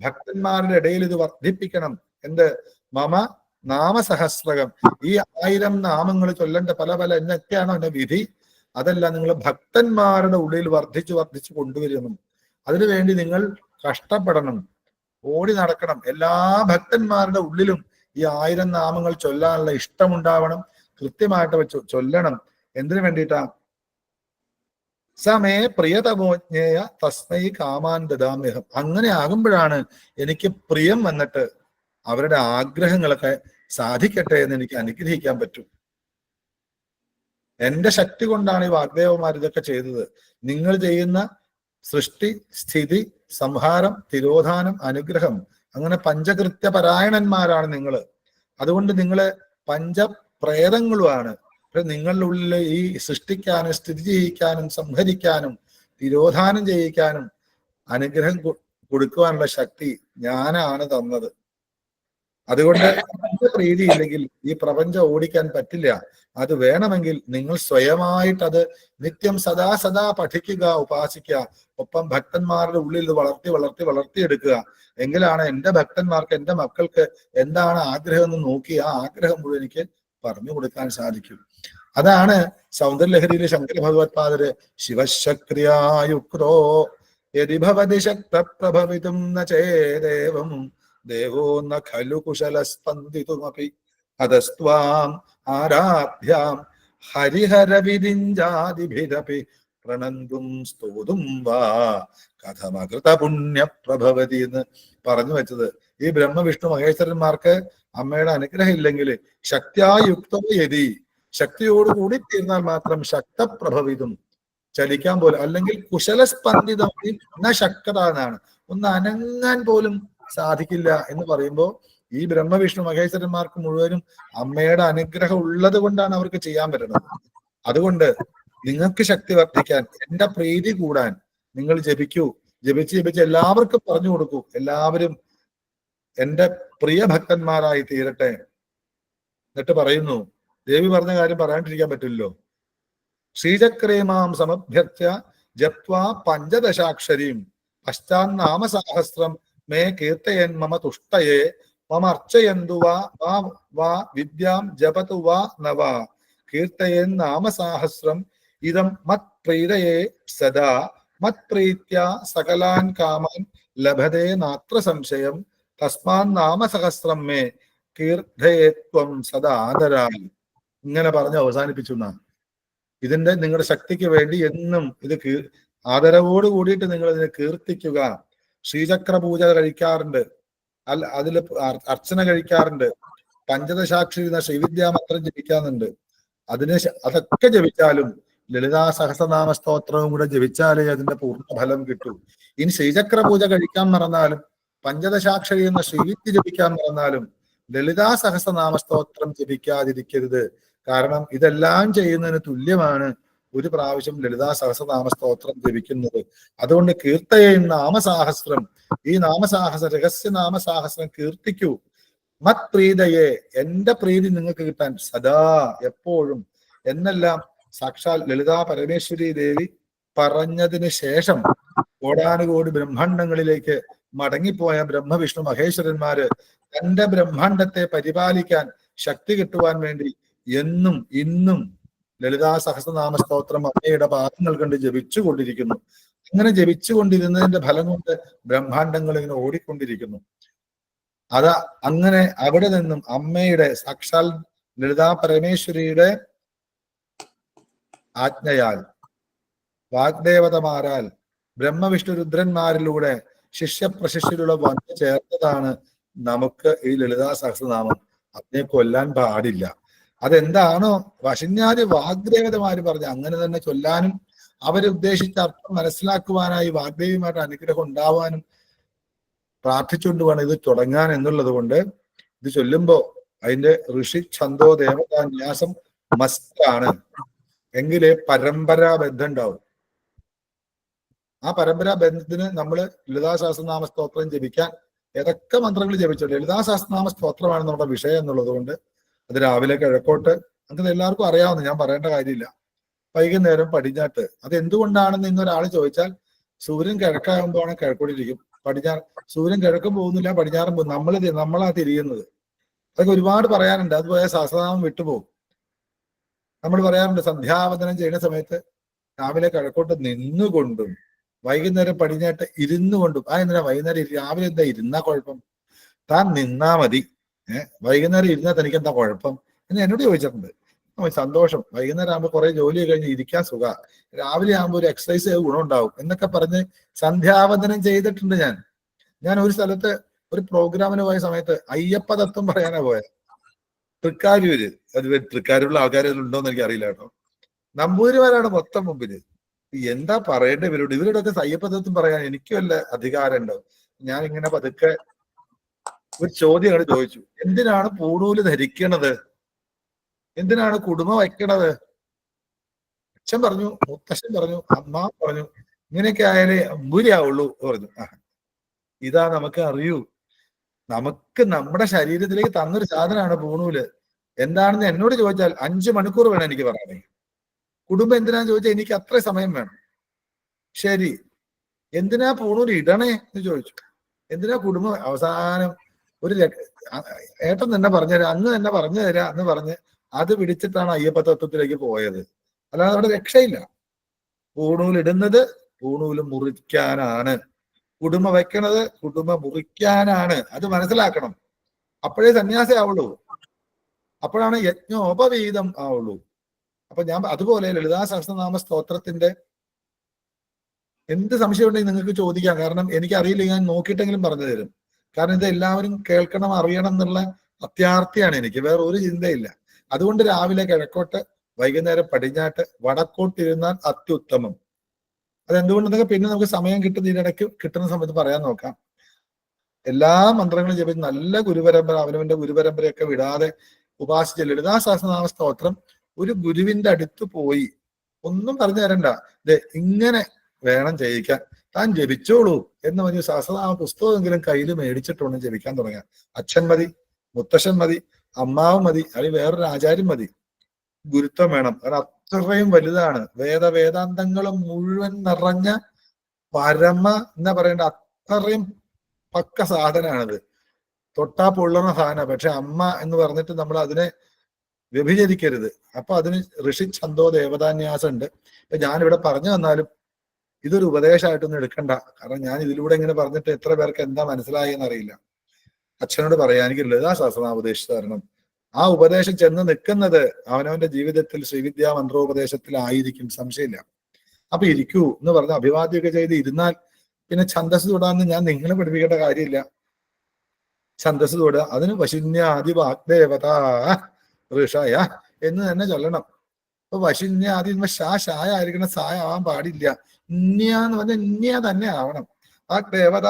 ഭക്തന്മാരുടെ ഇടയിൽ ഇത് വർദ്ധിപ്പിക്കണം. എന്ത്? മമ നാമസഹസ്രകം, ഈ 1000 നാമങ്ങൾ ചൊല്ലേണ്ട പല പല എന്നൊക്കെയാണോ എന്റെ വിധി, അതല്ല, നിങ്ങൾ ഭക്തന്മാരുടെ ഉള്ളിൽ വർദ്ധിച്ചു വർദ്ധിച്ചു കൊണ്ടുവരണം. അതിനുവേണ്ടി നിങ്ങൾ കഷ്ടപ്പെടണം, ഓടി നടക്കണം. എല്ലാ ഭക്തന്മാരുടെ ഉള്ളിലും ഈ 1000 നാമങ്ങൾ ചൊല്ലാനുള്ള ഇഷ്ടമുണ്ടാവണം. കൃത്യമായിട്ട് ചൊല്ലണം. എന്തിനു വേണ്ടിയിട്ടാ? സമേ പ്രിയതമോജ്ഞേയ തസ്മൈ കാമാൻ ദദാമ്യഹം. അങ്ങനെ ആകുമ്പോഴാണ് എനിക്ക് പ്രിയം വന്നിട്ട് അവരുടെ ആഗ്രഹങ്ങളൊക്കെ സാധിക്കട്ടെ എന്ന് എനിക്ക് അനുഗ്രഹിക്കാൻ പറ്റും. എന്റെ ശക്തി കൊണ്ടാണ് ഈ വാഗ്ദേവന്മാർ ഇതൊക്കെ ചെയ്തത്. നിങ്ങൾ ചെയ്യുന്ന സൃഷ്ടി, സ്ഥിതി, സംഹാരം, തിരോധാനം, അനുഗ്രഹം, അങ്ങനെ പഞ്ചകൃത്യ പരായണന്മാരാണ് നിങ്ങൾ. അതുകൊണ്ട് നിങ്ങള് പഞ്ചപ്രേതങ്ങളുമാണ്. നിങ്ങളുടെ ഉള്ളിൽ ഈ സൃഷ്ടിക്കാനും സ്ഥിതി ചെയ്യിക്കാനും സംഹരിക്കാനും തിരോധാനം ചെയ്യിക്കാനും അനുഗ്രഹം കൊടുക്കുവാനുള്ള ശക്തി ഞാനാണ് തന്നത്. അതുകൊണ്ട് എന്റെ പ്രീതി ഇല്ലെങ്കിൽ ഈ പ്രപഞ്ചം ഓടിക്കാൻ പറ്റില്ല. അത് വേണമെങ്കിൽ നിങ്ങൾ സ്വയമായിട്ട് അത് നിത്യം സദാ സദാ പഠിക്കുക, ഉപാസിക്കുക, ഒപ്പം ഭക്തന്മാരുടെ ഉള്ളിൽ ഇത് വളർത്തി വളർത്തി വളർത്തിയെടുക്കുക. എങ്കിലാണ് എന്റെ ഭക്തന്മാർക്ക്, എന്റെ മക്കൾക്ക് എന്താണ് ആഗ്രഹം എന്ന് നോക്കി ആ ആഗ്രഹം മുഴുവൻ എനിക്ക് പറഞ്ഞു കൊടുക്കാൻ സാധിക്കും. അതാണ് സൗന്ദര്യലഹരിയിലെ ശങ്കര ഭഗവത്പാദര് ശിവശക്രിയായുക്തോ യദി ഭവതി ശക്ത പ്രഭവിതും ന ചേദേവം ദേവോ ന ഖലു കുശലസ്പന്ദിതുമപി അദസ്ത്വാം ആരാധ്യാം ഹരിഹര വിരിഞ്ചാദിഭിരപി പ്രണന്തും സ്തോതും വാ കഥമകൃത പുണ്യ പ്രഭവതി എന്ന് പറഞ്ഞു വെച്ചത്. ഈ ബ്രഹ്മവിഷ്ണു മഹേശ്വരന്മാർക്ക് അമ്മയുടെ അനുഗ്രഹം ഇല്ലെങ്കിൽ ശക്തിയായുക്തോ യതി, ശക്തിയോടുകൂടി തീർന്നാൽ മാത്രം ശക്തപ്രഭവിതും, ചലിക്കാൻ പോലും, അല്ലെങ്കിൽ കുശലസ്പന്ദിതം ന ശക്തത എന്നാണ്, ഒന്ന് അനങ്ങാൻ പോലും സാധിക്കില്ല എന്ന് പറയുമ്പോൾ ഈ ബ്രഹ്മവിഷ്ണു മഹേശ്വരന്മാർക്ക് മുഴുവനും അമ്മയുടെ അനുഗ്രഹം ഉള്ളത് കൊണ്ടാണ് അവർക്ക് ചെയ്യാൻ പറ്റുന്നത്. അതുകൊണ്ട് നിങ്ങൾക്ക് ശക്തി വർദ്ധിക്കാൻ, എന്റെ പ്രീതി കൂടാൻ നിങ്ങൾ ജപിക്കൂ. ജപിച്ച് ജപിച്ച് എല്ലാവർക്കും പറഞ്ഞു കൊടുക്കൂ. എല്ലാവരും എന്റെ പ്രിയ ഭക്തന്മാരായി തീരട്ടെ. എന്നിട്ട് പറയുന്നു, ദേവി പറഞ്ഞ കാര്യം പറയാണ്ടിരിക്കാൻ പറ്റില്ലല്ലോ. ശ്രീചക്രേമാം സമഭ്യർച്യ ജപ്വാ പഞ്ചദശാക്ഷരീം പശ്ചാന്നാമസാഹസ്രം മേ കീർത്തയൻ മമ തുഷ്ടയേ മമ അർച്ചയന്തു വാ വിദ്യാം ജപതു വാ നവ കീർത്തയൻ നാമസാഹസ്രം ഇതം മത് പ്രീതയേ സദാ മത് പ്രീത്യാ സകലാൻ കാമാൻ ലഭതേ നാത്ര സംശയം തസ്മാൻ നാമസഹസ്രം മേ കീർത്തയേത്വം സദാ ആദരായി. ഇങ്ങനെ പറഞ്ഞ് അവസാനിപ്പിച്ചു എന്നാണ്. ഇതിന്റെ നിങ്ങളുടെ ശക്തിക്ക് വേണ്ടി എന്നും ഇത് ആദരവോട് കൂടിയിട്ട് നിങ്ങൾ ഇതിനെ കീർത്തിക്കുക. ശ്രീചക്ര പൂജ കഴിക്കാറുണ്ട്, അതിൽ അർച്ചന കഴിക്കാറുണ്ട്, പഞ്ചദശാക്ഷരി എന്ന ശ്രീവിദ്യാമന്ത്രം ജപിക്കാറുണ്ട്. അതൊക്കെ ജപിച്ചാലും ലളിതാ സഹസ്രനാമ സ്തോത്രവും കൂടെ ജപിച്ചാലേ അതിന്റെ പൂർണ്ണ ഫലം കിട്ടൂ. ഇനി ശ്രീചക്ര പൂജ കഴിക്കാൻ മറന്നാലും പഞ്ചദശാക്ഷരി എന്ന ശ്രീവിദ്യ ജപിക്കാൻ മറന്നാലും ലളിതാ സഹസ്രനാമ സ്തോത്രം ജപിക്കാതിരിക്കരുത്. കാരണം ഇതെല്ലാം ചെയ്യുന്നതിന് തുല്യമാണ് ഒരു പ്രാവശ്യം ലളിതാ സഹസ്രനാമ സ്തോത്രം ജപിക്കുന്നത്. അതുകൊണ്ട് കീർത്തയും നാമസാഹസ്രം, ഈ നാമസാഹസ്രം, രഹസ്യ നാമസാഹസ്രം കീർത്തിക്കൂ. മത് പ്രീതയെ, എന്റെ പ്രീതി നിങ്ങൾക്ക് കിട്ടാൻ സദാ എപ്പോഴും എന്നെല്ലാം സാക്ഷാൽ ലളിതാ പരമേശ്വരി ദേവി പറഞ്ഞതിന് ശേഷം കോടാനുകോടി ബ്രഹ്മാണ്ടങ്ങളിലേക്ക് മടങ്ങിപ്പോയ ബ്രഹ്മവിഷ്ണു മഹേശ്വരന്മാര് തന്റെ ബ്രഹ്മാണ്ടത്തെ പരിപാലിക്കാൻ ശക്തി കിട്ടുവാൻ വേണ്ടി എന്നും ഇന്നും ലളിതാ സഹസ്രനാമ സ്തോത്രം അമ്മയുടെ പാദങ്ങൾ കണ്ട് ജപിച്ചുകൊണ്ടിരിക്കുന്നു. അങ്ങനെ ജപിച്ചുകൊണ്ടിരുന്നതിന്റെ ഫലം കൊണ്ട് ബ്രഹ്മാണ്ടങ്ങൾ ഇങ്ങനെ ഓടിക്കൊണ്ടിരിക്കുന്നു. അങ്ങനെ അവിടെ നിന്നും അമ്മയുടെ സാക്ഷാൽ ലളിതാ പരമേശ്വരിയുടെ ആജ്ഞയാൽ, വാഗ്ദേവതമാരാൽ, ബ്രഹ്മവിഷ്ണു രുദ്രന്മാരിലൂടെ ശിഷ്യപ്രശിഷ്യരുടെ വന്നു ചേർന്നതാണ് നമുക്ക് ഈ ലളിതാ സഹസ്രനാമം. അതിനെ കൊല്ലാൻ പാടില്ല. അതെന്താണോ വശിന്യാദി വാഗ്ദേവതമാര് പറഞ്ഞ അങ്ങനെ തന്നെ ചൊല്ലാനും അവരുദ്ദേശിച്ച അർത്ഥം മനസ്സിലാക്കുവാനായി വാഗ്ദേവിമാരുടെ അനുഗ്രഹം ഉണ്ടാവാനും പ്രാർത്ഥിച്ചുകൊണ്ട് വേണം ഇത് തുടങ്ങാൻ എന്നുള്ളത് കൊണ്ട് ഇത് ചൊല്ലുമ്പോ അതിന്റെ ഋഷി ഛന്തോ ദേവതാ ന്യാസം മസ്റ്റാണ്. എങ്കിലേ പരമ്പരാ ബന്ധം ഉണ്ടാവും. ആ പരമ്പരാ ബന്ധത്തിന് നമ്മള് ലളിതാ സഹസ്രനാമ സ്തോത്രം ജപിക്കാൻ ഏതൊക്കെ മന്ത്രങ്ങൾ ജപിച്ചോ, ലളിതാ സഹസ്രനാമ സ്തോത്രമാണ് നമ്മുടെ വിഷയം എന്നുള്ളത് കൊണ്ട് അത് രാവിലെ കിഴക്കോട്ട്, അങ്ങനെ എല്ലാവർക്കും അറിയാവുന്ന, ഞാൻ പറയേണ്ട കാര്യമില്ല. വൈകുന്നേരം പടിഞ്ഞാട്ട്. അത് എന്തുകൊണ്ടാണെന്ന് ഇന്നൊരാൾ ചോദിച്ചാൽ, സൂര്യൻ കിഴക്കാകുമ്പോഴാണ് കിഴക്കോട്ടിരിക്കും, പടിഞ്ഞാറ്. സൂര്യൻ കിഴക്കും പോകുന്നില്ല, പടിഞ്ഞാറും പോകും, നമ്മളാ തിരിയുന്നത്. അതൊക്കെ ഒരുപാട് പറയാനുണ്ട്. അതുപോലെ സഹസ്രനാമം വിട്ടുപോകും. നമ്മൾ പറയാറുണ്ട് സന്ധ്യാവന്ദനം ചെയ്യുന്ന സമയത്ത് രാവിലെ കിഴക്കോട്ട് നിന്നുകൊണ്ടും വൈകുന്നേരം പടിഞ്ഞാട്ട് ഇരുന്നു കൊണ്ടും. എന്തിനാ വൈകുന്നേരം രാവിലെ എന്താ ഇരുന്നാ കുഴപ്പം? താൻ നിന്നാ മതി, വൈകുന്നേരം ഇരുന്നാൽ തനിക്ക് എന്താ കുഴപ്പം എന്ന് എന്നോട് ചോദിച്ചിട്ടുണ്ട്. സന്തോഷം, വൈകുന്നേരം ആകുമ്പോൾ കുറെ ജോലി കഴിഞ്ഞ് ഇരിക്കാൻ സുഖ, രാവിലെ ആകുമ്പോൾ ഒരു എക്സസൈസ് ഗുണമുണ്ടാവും എന്നൊക്കെ പറഞ്ഞ് സന്ധ്യാവന്ദനം ചെയ്തിട്ടുണ്ട്. ഞാൻ ഒരു സ്ഥലത്ത് ഒരു പ്രോഗ്രാമിന് പോയ സമയത്ത് അയ്യപ്പ തത്വം പറയാനാ പോയത്. തൃക്കാരൂര്. അത് തൃക്കാരൂരിലുള്ള ആൾക്കാരുണ്ടോന്ന് എനിക്ക് അറിയില്ല കേട്ടോ. നമ്പൂതിരിമാരാണ് മൊത്തം മുമ്പില്. എന്താ പറയേണ്ടത് ഇവരോട്? ഇവരോടൊക്കെ സയ്യപ്പദത്തും പറയാൻ എനിക്ക് വല്ല അധികാരമുണ്ടോ? ഞാൻ ഇങ്ങനെ പതുക്കെ ഒരു ചോദ്യം അങ്ങോട്ട് ചോദിച്ചു, എന്തിനാണ് പൂണൂല് ധരിക്കണത്? എന്തിനാണ് കുടുമ വയ്ക്കണത്? അച്ഛൻ പറഞ്ഞു, മുത്തശ്ശൻ പറഞ്ഞു, അമ്മ പറഞ്ഞു, ഇങ്ങനെയൊക്കെ ആയാലേ അമ്പൂരിയാവുള്ളൂ പറഞ്ഞു. ഇതാ നമുക്ക് അറിയൂ. നമുക്ക് നമ്മുടെ ശരീരത്തിലേക്ക് തന്നൊരു സാധനമാണ് പൂണൂല്. എന്താണെന്ന് എന്നോട് ചോദിച്ചാൽ 5 മണിക്കൂർ വേണം എനിക്ക് പറയാനേ. കുടുംബം എന്തിനാന്ന് ചോദിച്ചാൽ എനിക്ക് അത്ര സമയം വേണം. ശരി, എന്തിനാ പൂണൂല് ഇടണേ എന്ന് ചോദിച്ചു. എന്തിനാ കുടുംബം? അവസാനം ഒരു ഏട്ടൻ തന്നെ പറഞ്ഞുതരാം, അന്ന് തന്നെ പറഞ്ഞു തരാം എന്ന് പറഞ്ഞ് അത് പിടിച്ചിട്ടാണ് അയ്യപ്പ തത്വത്തിലേക്ക് പോയത്. അല്ലാതെ അവിടെ രക്ഷയില്ല. പൂണൂല് ഇടുന്നത് പൂണൂല് മുറിക്കാനാണ്, കുടുംബ വെക്കണത് കുടുംബ മുറിക്കാനാണ്. അത് മനസ്സിലാക്കണം. അപ്പോഴേ സന്യാസി ആവുള്ളൂ, അപ്പോഴാണ് യജ്ഞോപവീതം ആവുള്ളൂ. അപ്പൊ ഞാൻ അതുപോലെ ലളിതാ സഹസ്രനാമ സ്തോത്രത്തിന്റെ എന്ത് സംശയം ഉണ്ടെങ്കിൽ നിങ്ങൾക്ക് ചോദിക്കാം. കാരണം എനിക്കറിയില്ല, ഞാൻ നോക്കിയിട്ടെങ്കിലും പറഞ്ഞു തരും. കാരണം ഇത് എല്ലാവരും കേൾക്കണം, അറിയണം എന്നുള്ള അത്യാർത്ഥിയാണ് എനിക്ക്, വേറെ ഒരു ചിന്തയില്ല. അതുകൊണ്ട് രാവിലെ കിഴക്കോട്ട്, വൈകുന്നേരം പടിഞ്ഞാട്ട്, വടക്കോട്ടിരുന്നാൽ അത്യുത്തമം. അതെന്തുകൊണ്ടെന്നൊക്കെ പിന്നെ നമുക്ക് സമയം കിട്ടുന്ന ഇതിനിടയ്ക്ക് കിട്ടുന്ന സമയത്ത് പറയാൻ നോക്കാം. എല്ലാ മന്ത്രങ്ങളും ജപിച്ച് നല്ല ഗുരുപരമ്പര, അവനവന്റെ ഗുരുപരമ്പരയൊക്കെ വിടാതെ ഉപാസിച്ച ലളിതാ സഹസ്രനാമ സ്തോത്രം ഒരു ഗുരുവിന്റെ അടുത്ത് പോയി ഒന്നും പറഞ്ഞു തരണ്ട, ഇങ്ങനെ വേണം ജയിക്കാൻ, താൻ ജപിച്ചോളൂ എന്ന് പറഞ്ഞ് സഹസ്രനാമ പുസ്തകമെങ്കിലും കയ്യിൽ മേടിച്ചിട്ടുണ്ട് ജപിക്കാൻ തുടങ്ങാൻ. അച്ഛൻ മതി, മുത്തശ്ശൻ മതി, അമ്മാവ് മതി, അല്ലെങ്കിൽ വേറൊരു ആചാര്യം മതി. ഗുരുത്വം വേണം. കാരണം അത്രയും വലുതാണ്. വേദാന്തങ്ങളും മുഴുവൻ നിറഞ്ഞ പരമ എന്താ പറയണ്ട, അത്രയും പക്ക സാധനമാണിത്. തൊട്ടാ പൊള്ളുന്ന സാധനം. പക്ഷെ അമ്മ എന്ന് പറഞ്ഞിട്ട് നമ്മൾ അതിനെ വ്യഭിചരിക്കരുത്. അപ്പൊ അതിന് ഋഷി ഛന്തോ ദേവതാന്യാസം ഉണ്ട്. ഇപ്പൊ ഞാനിവിടെ പറഞ്ഞു വന്നാലും ഇതൊരു ഉപദേശമായിട്ടൊന്നും എടുക്കണ്ട. കാരണം ഞാൻ ഇതിലൂടെ ഇങ്ങനെ പറഞ്ഞിട്ട് എത്ര പേർക്ക് എന്താ മനസ്സിലായി എന്നറിയില്ല. അച്ഛനോട് പറയാം, എനിക്ക് ലളിതാ സഹസ്രനാമം ഉപദേശിച്ചു തരണം. ആ ഉപദേശം ചെന്ന് നിൽക്കുന്നത് അവനവന്റെ ജീവിതത്തിൽ ശ്രീവിദ്യാ മന്ത്രോപദേശത്തിലായിരിക്കും, സംശയമില്ല. അപ്പൊ ഇരിക്കൂ എന്ന് പറഞ്ഞ് അഭിവാദ്യമൊക്കെ ചെയ്ത് ഇരുന്നാൽ പിന്നെ ഛന്തസ് തൊടാന്ന് ഞാൻ നിങ്ങളെ പഠിപ്പിക്കേണ്ട കാര്യമില്ല. ഛന്തസ് തൊടുക, അതിന് വശിന്യാദി വാഗ്ദേവത ഋഷയ എന്ന് തന്നെ ചൊല്ലണം. അപ്പൊ വശിന്യാദി ഷായ ആയിരിക്കണം, സായ ആവാൻ പാടില്ല. ഇന്യ എന്ന് പറഞ്ഞാൽ ഇന്യ തന്നെ ആവണം. വാഗ്ദേവത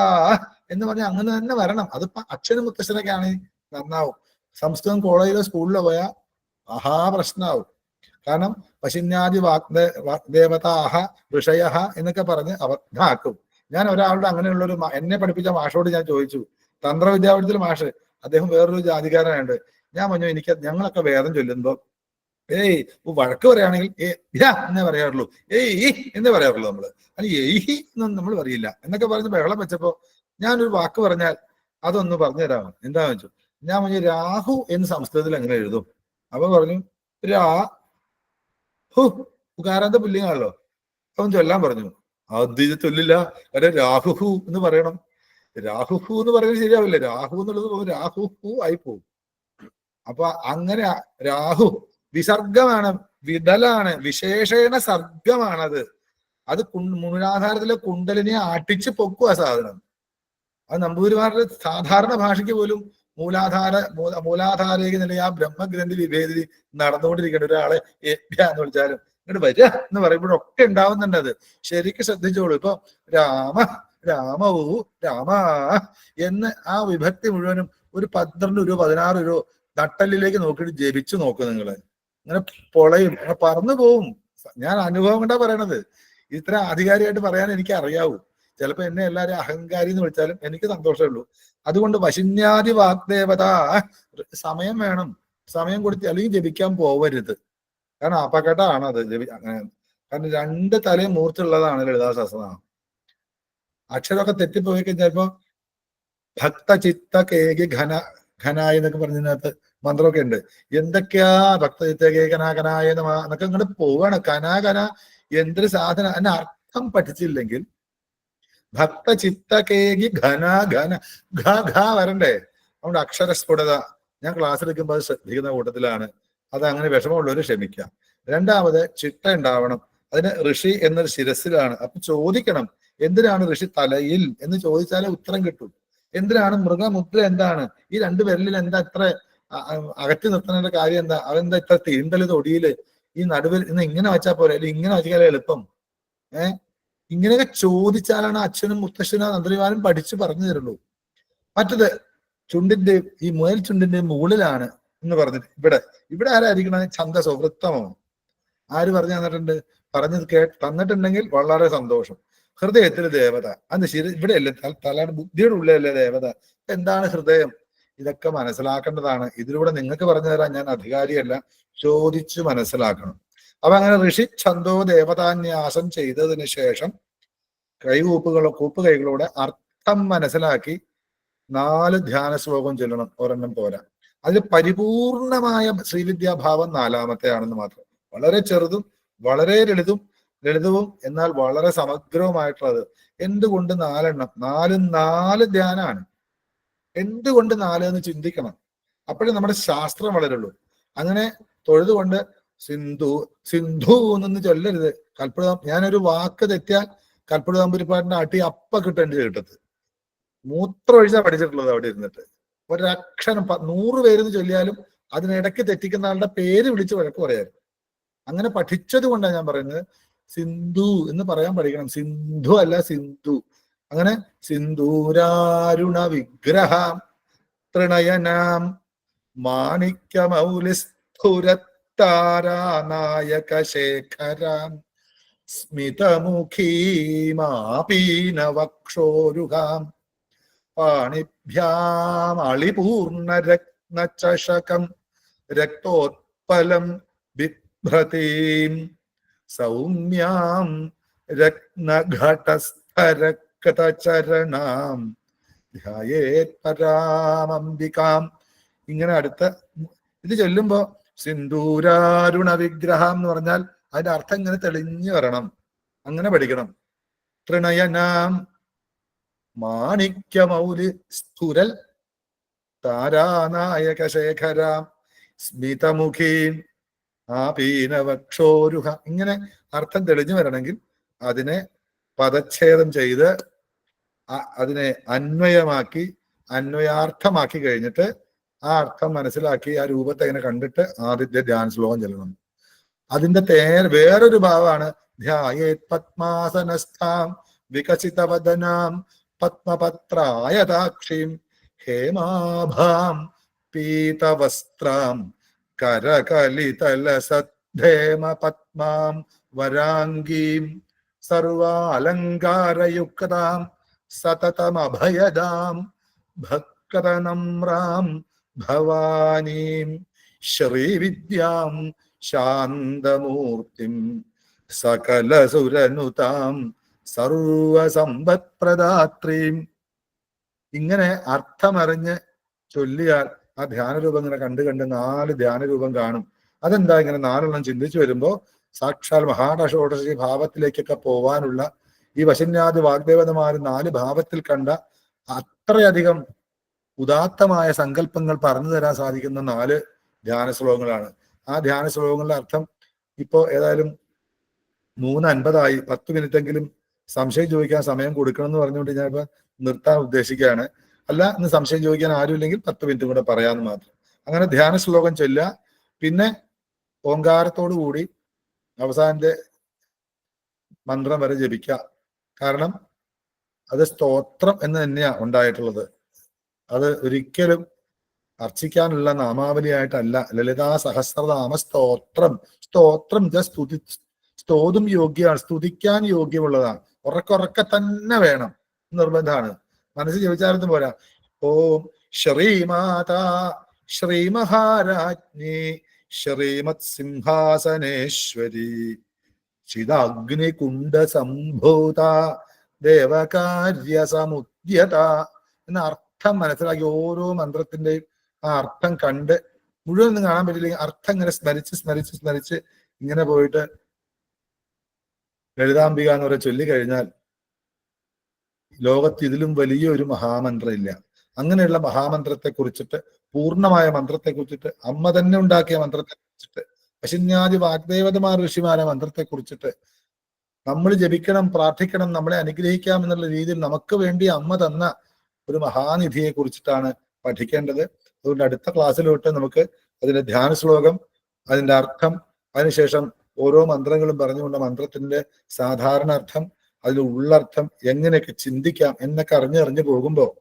എന്ന് പറഞ്ഞാൽ അങ്ങനെ തന്നെ വരണം. അതിപ്പോ അച്ഛനും മുത്തശ്ശനൊക്കെ ആണെങ്കിൽ നന്നാവും. സംസ്കൃതം കോളേജിലോ സ്കൂളിലോ പോയാൽ മഹാപ്രശ്നാവും. കാരണം പശിന്യാദി വാഗ്ദേവതാഹ ഋഷയ എന്നൊക്കെ പറഞ്ഞ് അബദ്ധാക്കും. ഞാൻ ഒരാളുടെ അങ്ങനെയുള്ളൊരു എന്നെ പഠിപ്പിച്ച മാഷോട് ഞാൻ ചോദിച്ചു, തന്ത്രവിദ്യാപീഠത്തിൽ മാഷ്, അദ്ദേഹം വേറൊരു ജാതികാരനായുണ്ട്. ഞാൻ പറഞ്ഞു, എനിക്ക് ഞങ്ങളൊക്കെ വേദം ചൊല്ലുമ്പോ വഴക്ക് പറയുകയാണെങ്കിൽ എന്നേ പറയാറുള്ളൂ, എന്നേ പറയാറുള്ളൂ നമ്മള്, അത് ഏഹി എന്നൊന്നും നമ്മൾ പറയില്ല എന്നൊക്കെ പറഞ്ഞ് ബഹളം വെച്ചപ്പോ ഞാനൊരു വാക്ക് പറഞ്ഞാൽ അതൊന്ന് പറഞ്ഞു തരാമോ? എന്താന്ന് വെച്ചു. ഞാൻ പറഞ്ഞു, രാഹു എന്ന് സംസ്കൃതത്തിൽ എങ്ങനെ എഴുതും? അപ്പൊ പറഞ്ഞു, രാഹു ഉകാരാന്ത പുല്ലിങ്ങാണല്ലോ, അവൻ ചൊല്ലാൻ പറഞ്ഞു. അത് ചൊല്ലില്ല, കാരണം രാഹുഹു എന്ന് പറയണം. രാഹുഹു എന്ന് പറയുന്നത് ശരിയാവില്ല. രാഹു എന്നുള്ളത് രാഹുഹു ആയി പോകും. അപ്പൊ അങ്ങനെ രാഹു വിസർഗമാണ്, വിടലാണ്, വിശേഷണ സർഗമാണത്. അത് മൂലാധാരത്തിലെ കുണ്ടലിനെ ആട്ടിച്ച് പൊക്കും ആ സാധനം. അത് നമ്പൂതിരിമാരുടെ സാധാരണ ഭാഷയ്ക്ക് പോലും മൂലാധാരേക്ക് നില ആ ബ്രഹ്മഗ്രന്ഥി വിഭേദി നടന്നുകൊണ്ടിരിക്കേണ്ട ഒരാളെ എന്ന് വിളിച്ചാലും ഇങ്ങോട്ട് വരിക എന്ന് പറയുമ്പോഴൊക്കെ ഉണ്ടാവുന്നുണ്ട്. അത് ശരിക്കും ശ്രദ്ധിച്ചോളൂ. ഇപ്പൊ രാമ രാമവൂ രാമ എന്ന് ആ വിഭക്തി മുഴുവനും ഒരു 12 രൂപ 16 രൂപ നട്ടലിലേക്ക് നോക്കിയിട്ട് ജപിച്ചു നോക്കും നിങ്ങള്. അങ്ങനെ പൊളയും, പറന്നു പോവും. ഞാൻ അനുഭവം കൊണ്ടാ പറയണത്. ഇത്ര ആധികാരികമായിട്ട് പറയാൻ എനിക്ക് അറിയാവൂ. ചിലപ്പോ എന്നെ എല്ലാവരും അഹങ്കാരി എന്ന് വിളിച്ചാലും എനിക്ക് സന്തോഷമുള്ളൂ. അതുകൊണ്ട് വശിന്യാദി വാഗ്ദേവത സമയം വേണം, സമയം കൊടുത്ത് അല്ലെങ്കിൽ ജപിക്കാൻ പോവരുത്. കാരണം അപകടമാണ് അത്. കാരണം 2 തലയും മൂർത്തുള്ളതാണ് ലളിതാ സഹസ്രനാമം. അക്ഷരമൊക്കെ തെറ്റിപ്പോയി കഴിഞ്ഞപ്പോ ഭക്ത ചിത്ത കേകി ഘനായ എന്നൊക്കെ പറഞ്ഞതിനകത്ത് മന്ത്രമൊക്കെ ഉണ്ട്. എന്തൊക്കെയാ ഭക്ത ചിത്ത കേ കനായ എന്നൊക്കെ ഇങ്ങോട്ട് പോവാണ്. കനാ എന്തൊരു സാധനം, അതിന്റെ അർത്ഥം പഠിച്ചില്ലെങ്കിൽ ഭക്ത ചിത്ത കേകി ഘന വരണ്ടേ. അതുകൊണ്ട് അക്ഷരസ്ഫുടത ഞാൻ ക്ലാസ് എടുക്കുമ്പോൾ അത് ശ്രദ്ധിക്കുന്ന കൂട്ടത്തിലാണ്. അത് അങ്ങനെ വിഷമമുള്ളവർ ക്ഷമിക്കാം. രണ്ടാമത് ചിട്ട ഉണ്ടാവണം. അതിന് ഋഷി എന്നൊരു ശിരസിലാണ്. അപ്പൊ ചോദിക്കണം, എന്തിനാണ് ഋഷി തലയിൽ എന്ന് ചോദിച്ചാലേ ഉത്തരം കിട്ടും. എന്തിനാണ് മൃഗമുദ്ര, എന്താണ് ഈ 2 വിരലിൽ എന്താ ഇത്ര അകറ്റി നിർത്തുന്നതിന്റെ കാര്യം എന്താ, അതെന്താ ഇത്ര തീണ്ടല് തൊടിയില് ഈ നടുവിൽ ഇന്ന് ഇങ്ങനെ വെച്ചാൽ പോലെ, അല്ലെങ്കിൽ ഇങ്ങനെ വെച്ചാൽ എളുപ്പം. ഇങ്ങനെയൊക്കെ ചോദിച്ചാലാണ് അച്ഛനും മുത്തശ്ശനും തന്ത്രിമാരും പഠിച്ചു പറഞ്ഞു തരുള്ളൂ. മറ്റത് ചുണ്ടിന്റെ ഈ മുയൽ ചുണ്ടിന്റെ മുകളിലാണ് എന്ന് പറഞ്ഞിട്ട് ഇവിടെ ആരായിരിക്കണം? ഛന്ദസോ വൃത്തമോ ആര് പറഞ്ഞു തന്നിട്ടുണ്ട്? പറഞ്ഞത് തന്നിട്ടുണ്ടെങ്കിൽ വളരെ സന്തോഷം. ഹൃദയത്തിൽ ദേവത, അത് ശരി ഇവിടെയല്ലേ, തലയുടെ ബുദ്ധിയുടെ ഉള്ളിലല്ലേ ദേവത. എന്താണ് ഹൃദയം? ഇതൊക്കെ മനസ്സിലാക്കേണ്ടതാണ്. ഇതിലൂടെ നിങ്ങൾക്ക് പറഞ്ഞു തരാൻ ഞാൻ അധികാരിയല്ല, ചോദിച്ചു മനസ്സിലാക്കണം. അപ്പൊ അങ്ങനെ ഋഷി ഛന്തോ ദേവതാന്യാസം ചെയ്തതിന് ശേഷം കൂപ്പ് കൈകളോടെ അർത്ഥം മനസ്സിലാക്കി 4 ധ്യാന ശ്ലോകം ചൊല്ലണം. ഒരെണ്ണം പോരാ. അതിൽ പരിപൂർണമായ ശ്രീവിദ്യാഭാവം 4മത്തെ ആണെന്ന് മാത്രം. വളരെ ചെറുതും വളരെ ലളിതവും എന്നാൽ വളരെ സമഗ്രവുമായിട്ടുള്ളത്. എന്തുകൊണ്ട് 4 എണ്ണം? 4 ധ്യാനാണ്. എന്തുകൊണ്ട് 4 എന്ന് ചിന്തിക്കണം. അപ്പോഴേ നമ്മുടെ ശാസ്ത്രം വളരുള്ളൂ. അങ്ങനെ തൊഴുതുകൊണ്ട് സിന്ധു എന്നൊന്ന് ചൊല്ലരുത്. ഞാനൊരു വാക്ക് തെറ്റിയാൽ കൽപ്പുഴതമ്പുരിപ്പാട്ടിന്റെ അടി അപ്പ കിട്ടേണ്ടി കിട്ടത്ത്. മൂത്രം ഒഴിച്ചാൽ പഠിച്ചിട്ടുള്ളത് അവിടെ ഇരുന്നിട്ട്. ഒരക്ഷരം 100 പേരെന്ന് ചൊല്ലിയാലും അതിനിടയ്ക്ക് തെറ്റിക്കുന്ന ആളുടെ പേര് വിളിച്ച് വഴക്ക് പറയാറ്. അങ്ങനെ പഠിച്ചത് കൊണ്ടാണ് ഞാൻ പറയുന്നത്. സിന്ധു എന്ന് പറയാൻ പഠിക്കണം. സിന്ധു അല്ല സിന്ധു. അങ്ങനെ സിന്ധൂരാരുണ വിഗ്രഹം തൃണയനാം മാണിക്യമൗലിസ്ഫുരത്താരാനായക ശേഖരാം സ്മിതമുഖീമാപീനവക്ഷോരുഹാം പാണിഭ്യാം അളിപൂർണരത്നചഷകം രക്തോത്പലം ബിഭ്രതീം സൗമ്യാം രത്നഘടസ്ഥരക്തചരണാം ധ്യായേത് പരാമംബികാം. ഇങ്ങനെ അടുത്ത ഇത് ചൊല്ലുമ്പോ സിന്ധൂരാരുണ വിഗ്രഹം എന്ന് പറഞ്ഞാൽ അതിന്റെ അർത്ഥം ഇങ്ങനെ തെളിഞ്ഞു വരണം. അങ്ങനെ പഠിക്കണം. തൃണയനാം മാണിക്യമൗലി സ്ഫുരൽ താരാനായക ശേഖരാം സ്മിതമുഖീൻ ആപീനവക്ഷോരുഹ. ഇങ്ങനെ അർത്ഥം തെളിഞ്ഞു വരണമെങ്കിൽ അതിനെ പദച്ഛേദം ചെയ്ത് അതിനെ അന്വയാർത്ഥമാക്കി കഴിഞ്ഞിട്ട് ആ അർത്ഥം മനസ്സിലാക്കി ആ രൂപത്തെ ഇങ്ങനെ കണ്ടിട്ട് ആദ്യത്തെ ധ്യാന ശ്ലോകം ചെല്ലണം. അതിന്റെ വേറൊരു ഭാവമാണ് ധ്യായേത് പത്മാസനസ്ഥാം വികസിതവദനാം പത്മപത്രായതാക്ഷീം ഹേമാഭാം പീതവസ്ത്രാം കരകലിതലസദ്ധേമ പത്മാം വരാംഗീം സർവാലങ്കാരയുക്താം സതതമഭയദാം ഭക്തനമ്രാം ഭവാനീം ശ്രീവിദ്യാം ശാന്തമൂർത്തിം സകലസുരനുതാം സർവസമ്പത്പ്രദാത്രീം. ഇങ്ങനെ അർത്ഥമറിഞ്ഞ് ചൊല്ലിയാൽ ആ ധ്യാനരൂപം ഇങ്ങനെ കണ്ട് 4 ധ്യാനരൂപം കാണും. അതെന്താ ഇങ്ങനെ 4 ചിന്തിച്ചു വരുമ്പോ സാക്ഷാൽ മഹാടഷോടശി ഭാവത്തിലേക്കൊക്കെ പോവാനുള്ള ഈ വശന്യാദി വാഗ്ദേവതമാര് 4 ഭാവത്തിൽ കണ്ട അത്രയധികം ഉദാത്തമായ സങ്കല്പങ്ങൾ പറഞ്ഞു തരാൻ സാധിക്കുന്ന 4 ധ്യാന ശ്ലോകങ്ങളാണ്. ആ ധ്യാന ശ്ലോകങ്ങളുടെ അർത്ഥം ഇപ്പോ ഏതായാലും 3:50 10 മിനിറ്റെങ്കിലും സംശയം ചോദിക്കാൻ സമയം കൊടുക്കണം എന്ന് പറഞ്ഞുകൊണ്ട് ഞാനിപ്പോ നിർത്താൻ ഉദ്ദേശിക്കുകയാണ്. അല്ല, ഇന്ന് സംശയം ചോദിക്കാൻ ആരുമില്ലെങ്കിൽ 10 മിനിറ്റ് കൂടെ പറയാമെന്ന് മാത്രം. അങ്ങനെ ധ്യാന ശ്ലോകം ചൊല്ലുക. പിന്നെ ഓങ്കാരത്തോടു കൂടി അവസാനത്തെ മന്ത്രം വരെ ജപിക്കുക. കാരണം അത് സ്തോത്രം എന്ന് തന്നെയാ ഉണ്ടായിട്ടുള്ളത്. അത് ഒരിക്കലും അർച്ചിക്കാനുള്ള നാമാവലിയായിട്ടല്ല. ലളിതാ സഹസ്രനാമ സ്തോത്രം. സ്തോത്രം സ്തോതും യോഗ്യമാണ്, സ്തുതിക്കാൻ യോഗ്യമുള്ളതാണ്. ഉറക്കെ തന്നെ വേണം, നിർബന്ധമാണ്. മനസ്സിൽ ജപിച്ചാലും പോരാ. ഓം ശ്രീമാതാ ശ്രീമഹാരാജ്ഞി ശ്രീമത് സിംഹാസനേശ്വരി ചിദാഗ്നികുണ്ഡ സംഭൂത ദേവകാര്യ സമുദ്യത എന്ന അർത്ഥം മനസ്സിലാക്കി ഓരോ മന്ത്രത്തിന്റെയും ആ അർത്ഥം കണ്ട് മുഴുവൻ കാണാൻ പറ്റില്ലെങ്കിൽ അർത്ഥം ഇങ്ങനെ സ്മരിച്ച് ഇങ്ങനെ പോയിട്ട് ലളിതാംബിക എന്ന് പറയാൻ ചൊല്ലിക്കഴിഞ്ഞാൽ ലോകത്ത് ഇതിലും വലിയൊരു മഹാമന്ത്രം ഇല്ല. അങ്ങനെയുള്ള മഹാമന്ത്രത്തെ കുറിച്ചിട്ട്, പൂർണ്ണമായ മന്ത്രത്തെ കുറിച്ചിട്ട്, അമ്മ തന്നെ ഉണ്ടാക്കിയ മന്ത്രത്തെ കുറിച്ചിട്ട്, പശുന്യാദി വാഗ്ദേവതമാർ ഋഷിമാരെ മന്ത്രത്തെ കുറിച്ചിട്ട് നമ്മൾ ജപിക്കണം, പ്രാർത്ഥിക്കണം, നമ്മളെ അനുഗ്രഹിക്കാം എന്നുള്ള രീതിയിൽ നമുക്ക് വേണ്ടി അമ്മ തന്ന ഒരു മഹാനിധിയെ കുറിച്ചിട്ടാണ് പഠിക്കേണ്ടത്. അതുകൊണ്ട് അടുത്ത ക്ലാസ്സിലോട്ട് നമുക്ക് അതിന്റെ ധ്യാന ശ്ലോകം, അതിന്റെ അർത്ഥം, അതിനുശേഷം ഓരോ മന്ത്രങ്ങളും പറഞ്ഞുകൊണ്ട് മന്ത്രത്തിന്റെ സാധാരണ അർത്ഥം, അതിൽ ഉള്ളർത്ഥം, എങ്ങനെയൊക്കെ ചിന്തിക്കാം എന്നൊക്കെ അറിഞ്ഞു പോകുമ്പോൾ